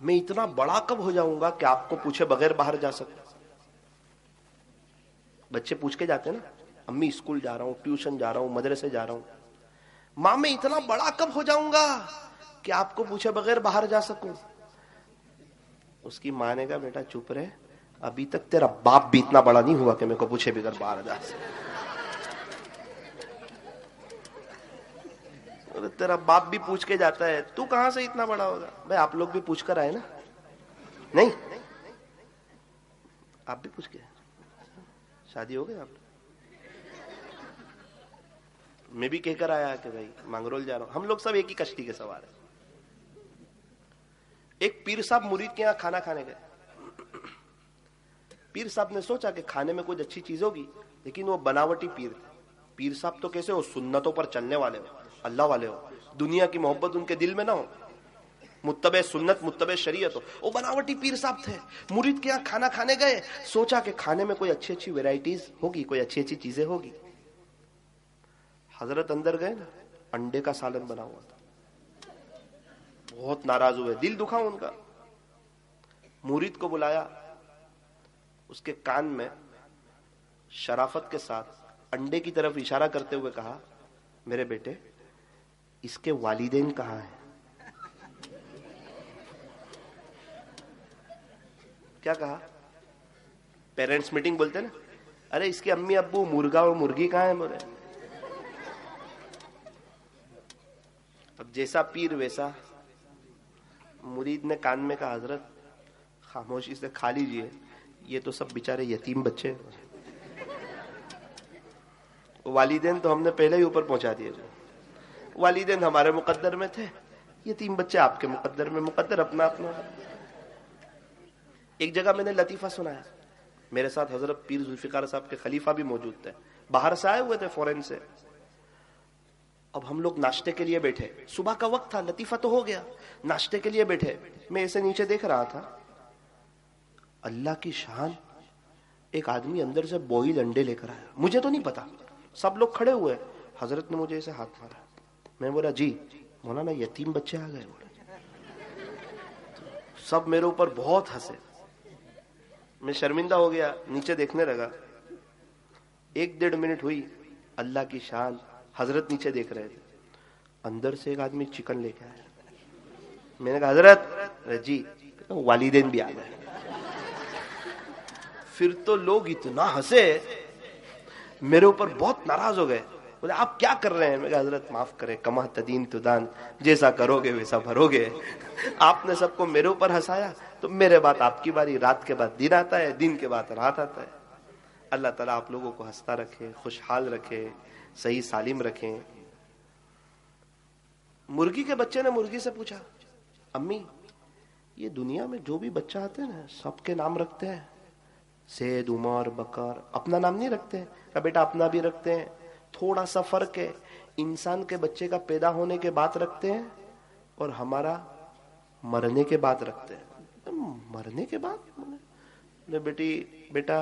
Speaker 1: میں اتنا بڑا کب ہو جاؤں گا کہ آپ کو پوچھے بغیر باہر جا سکوں؟ بچے پوچھ کے جاتے ہیں نا، امی اسکول جا رہا ہوں، ٹیوشن جا رہا ہوں، مدرسے جا رہا ہوں. ماں میں اتنا بڑا کب ہو جاؤں گا کہ آپ کو پوچھے بغیر باہر جا سکوں؟ اس کی ماں نے کہا بیٹا چپ رہے، ابھی تک تیرا باپ بھی اتنا بڑا نہیں ہوا کہ میرے کو پوچھے بغیر باہر جا سکے. تیرا باپ بھی پوچھ کے جاتا ہے، تو کہاں سے اتنا بڑا ہوگا؟ بھائی آپ لوگ بھی پوچھ کر آئے نا؟ نہیں آپ بھی پوچھ کے شادی ہو گئی آپ؟ میں بھی کہہ کر آیا کہ بھائی مانگرول جا رہا ہوں. ہم لوگ سب ایک ہی کشتی کے سوار ہیں. ایک پیر صاحب مرید کے یہاں کھانا کھانے گئے. پیر صاحب نے سوچا کہ کھانے میں کچھ اچھی چیز ہوگی، لیکن وہ بناوٹی پیر تھے. پیر صاحب تو کیسے ہو، سنتوں پر چلنے والے ہو، اللہ والے ہو، دنیا کی محبت ان کے دل میں نہ ہو، متبع سنت متبع شریعت ہو. وہ بناوٹی پیر صاحب تھے. مرید کے یہاں کھانا کھانے گئے، سوچا کہ کھانے میں کوئی اچھی اچھی ویرائٹیز ہوگی، کوئی اچھی اچھی چیزیں ہوگی. حضرت اندر گئے نا، انڈے کا سالن بنا ہوا تھا. بہت ناراض ہوئے، دل دکھا ان کا. مرید کو بلایا، اس کے کان میں شرافت کے ساتھ انڈے کی طرف اشارہ کرتے ہوئے کہا میرے بیٹے اس کے والدین کہاں ہیں؟ کیا کہا؟ پیرنٹس میٹنگ بولتے نا، ارے اس کے امی ابو مرغا اور مرغی کہاں ہیں؟ بولے اب جیسا پیر ویسا. مرید نے کان میں کہا حضرت خاموشی سے کھا لیجئے، یہ تو سب بیچارے یتیم بچے. والدین تو ہم نے پہلے ہی اوپر پہنچا دیے. والدین ہمارے مقدر میں تھے، یتیم بچے آپ کے مقدر میں. مقدر اپنا اپنا. ایک جگہ میں نے لطیفہ سنایا، میرے ساتھ حضرت پیر ذوالفقار صاحب کے خلیفہ بھی موجود تھے، باہر سے آئے ہوئے تھے فورن سے. اب ہم لوگ ناشتے کے لیے بیٹھے، صبح کا وقت تھا، لطیفہ تو ہو گیا، ناشتے کے لیے بیٹھے. میں ایسے نیچے دیکھ رہا تھا، اللہ کی شان ایک آدمی اندر سے بوئل انڈے لے کر آیا. مجھے تو نہیں پتا، سب لوگ کھڑے ہوئے. حضرت نے مجھے ایسے ہاتھ مارا. میں بولا جی مولانا یتیم بچے آ گئے. سب میرے اوپر بہت ہنسے. میں شرمندہ ہو گیا، نیچے دیکھنے لگا. 1-1.5 منٹ ہوئی، اللہ کی شان حضرت نیچے دیکھ رہے تھے، اندر سے ایک آدمی چکن لے کے آیا. میں نے کہا حضرت جی، والدین بھی آ گئے. پھر تو لوگ اتنا ہنسے، میرے اوپر بہت ناراض ہو گئے. بولے آپ کیا کر رہے ہیں؟ میں کہا حضرت معاف کرے، کما تدین تدان، جیسا کرو گے ویسا بھرو گے. آپ نے سب کو میرے اوپر ہنسایا تو میرے بعد آپ کی باری. رات کے بعد دن آتا ہے، دن کے بعد رات آتا ہے. اللہ تعالیٰ آپ لوگوں کو ہنستا رکھے، خوشحال رکھے، صحیح سالم رکھیں. مرغی کے بچے نے مرغی سے پوچھا امی یہ دنیا میں جو بھی بچہ آتے ہیں نا سب کے نام رکھتے ہیں، زید، عمر، بکر، اپنا نام نہیں رکھتے؟ کہا بیٹا اپنا بھی رکھتے ہیں، تھوڑا سا فرق ہے، انسان کے بچے کا پیدا ہونے کے بعد رکھتے ہیں اور ہمارا مرنے کے بعد رکھتے ہیں. مرنے کے بعد؟ بیٹا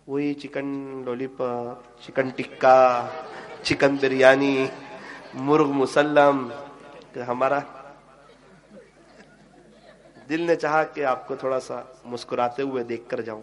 Speaker 1: وہی چکن لولی پاپ، چکن ٹکا، چکن بریانی، مرغ مسلم. ہمارا دل نے چاہا کہ آپ کو تھوڑا سا مسکراتے ہوئے دیکھ کر جاؤں.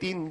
Speaker 1: 3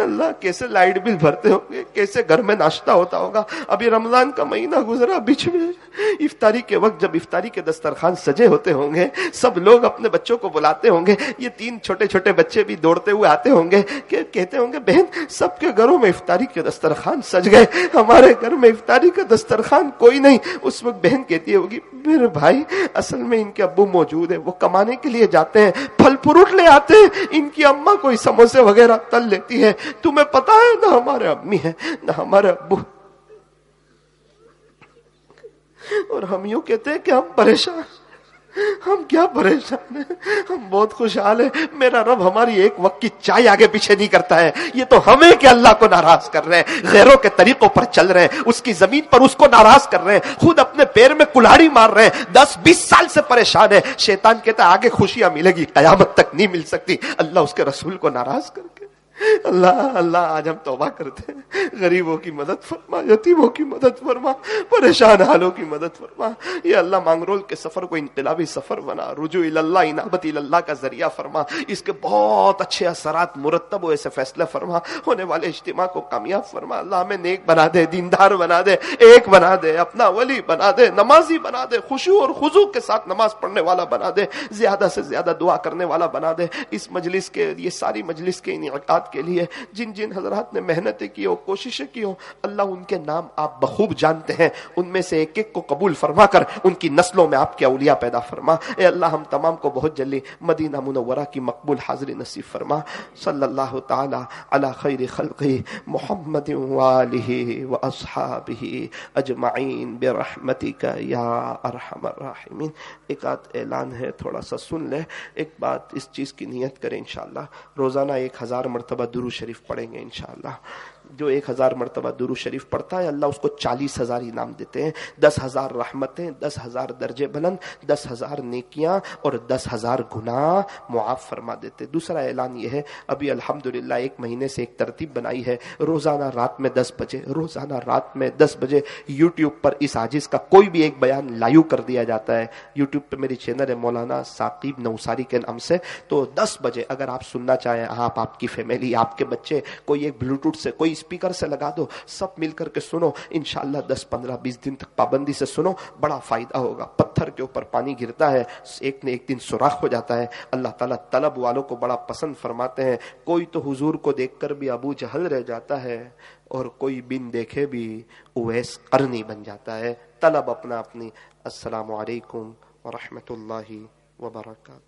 Speaker 1: اللہ کیسے لائٹ بل بھرتے ہوں گے, کیسے گھر میں ناشتہ ہوتا ہوگا. ابھی رمضان کا مہینہ گزرا, بیچ میں افطاری کے وقت جب افطاری کے دسترخوان سجے ہوتے ہوں گے, سب لوگ اپنے بچوں کو بلاتے ہوں گے, یہ 3 چھوٹے چھوٹے بچے بھی دوڑتے ہوئے آتے ہوں گے کہ کہتے ہوں گے بہن سب کے گھروں میں افطاری کے دسترخوان سج گئے, ہمارے گھر میں افطاری کا دسترخوان کوئی نہیں. اس وقت بہن کہتی ہوگی میرے بھائی اصل میں ان کے ابو موجود ہیں, وہ کمانے کے لیے جاتے ہیں, پھل فروٹ لے آتے ہیں, ان کی اماں کوئی سموسے وغیرہ تل لیتی ہے, تمہیں پتا ہے نہ ہمارے امی ہیں نہ ہمارے ابو. اور ہم یوں کہتے ہیں کہ ہم پریشان. ہم کیا پریشان ہیں, ہم بہت خوشحال ہیں. میرا رب ہماری ایک وقت کی چائے آگے پیچھے نہیں کرتا ہے. یہ تو ہمیں کہ اللہ کو ناراض کر رہے ہیں, غیروں کے طریقوں پر چل رہے ہیں, اس کی زمین پر اس کو ناراض کر رہے ہیں, خود اپنے پیر میں کلاڑی مار رہے ہیں, 10-20 سال سے پریشان ہے. شیطان کہتا ہے آگے خوشیاں ملے گی, قیامت تک نہیں مل سکتی. اللہ اس کے رسول کو ناراض کر کے. اللہ آج ہم توبہ کرتے ہیں, غریبوں کی مدد فرما, یتیموں کی مدد فرما, پریشان حالوں کی مدد فرما. یہ اللہ مانگرول کے سفر کو انقلابی سفر بنا, رجوع اللہ, انابت اللہ کا ذریعہ فرما. اس کے بہت اچھے اثرات مرتب ہو, ایسے فیصلے فرما, ہونے والے اجتماع کو کامیاب فرما. اللہ ہمیں نیک بنا دے, دیندار بنا دے, ایک بنا دے, اپنا ولی بنا دے, نمازی بنا دے, خشوع اور خضوع کے ساتھ نماز پڑھنے والا بنا دے, زیادہ سے زیادہ دعا کرنے والا بنا دے. اس مجلس کے, یہ ساری مجلس کے انعقاد کے لیے جن جن حضرات نے محنتیں کی ہو, کوششیں کی ہو, اللہ ان کے نام آپ بخوب جانتے ہیں. ان میں سے ایک ایک کو قبول فرما کر ان کی نسلوں میں آپ کے اولیاء پیدا فرما. اے اللہ ہم تمام کو بہت جلدی مدینہ منورہ کی مقبول حاضری نصیب فرما. صلی اللہ تعالی علی خیر خلقہ محمد وآلہ واصحابہ اجمعین برحمتک یا ارحم الراحمین. ایک آدھ اعلان ہے, تھوڑا سا سن لے. ایک بات, اس چیز کی نیت کریں انشاءاللہ, روزانہ 1000 مرتبہ درود شریف پڑھیں گے انشاءاللہ. جو 1000 مرتبہ درود شریف پڑھتا ہے اللہ اس کو 40,000 انعام دیتے ہیں, 10,000 رحمتیں, 10,000 درجے بلند, 10,000 نیکیاں اور 10,000 گناہ معاف فرما دیتے. دوسرا اعلان یہ ہے, ابھی الحمدللہ 1 مہینے سے ایک ترتیب بنائی ہے, روزانہ رات میں 10 بجے, روزانہ رات میں 10 بجے یوٹیوب پر اس عاجز کا کوئی بھی ایک بیان لائیو کر دیا جاتا ہے. یوٹیوب پہ میری چینل ہے مولانا ثاقب نوساری کے نام سے, تو 10 بجے اگر آپ سننا چاہیں, آپ کی فیملی, آپ کے بچے, کوئی ایک بلوٹوتھ سے, کوئی اسپیکر سے لگا دو, سب مل کر کے سنو. انشاءاللہ 10 15 20 دن تک پابندی سے سنو, بڑا فائدہ ہوگا. پتھر کے اوپر پانی گرتا ہے, ایک نہ ایک دن سوراخ ہو جاتا ہے. اللہ تعالیٰ طلب والوں کو بڑا پسند فرماتے ہیں. کوئی تو حضور کو دیکھ کر بھی ابو جہل رہ جاتا ہے, اور کوئی بن دیکھے بھی اویس قرنی بن جاتا ہے. طلب اپنا اپنی. السلام علیکم ورحمۃ اللہ وبرکاتہ.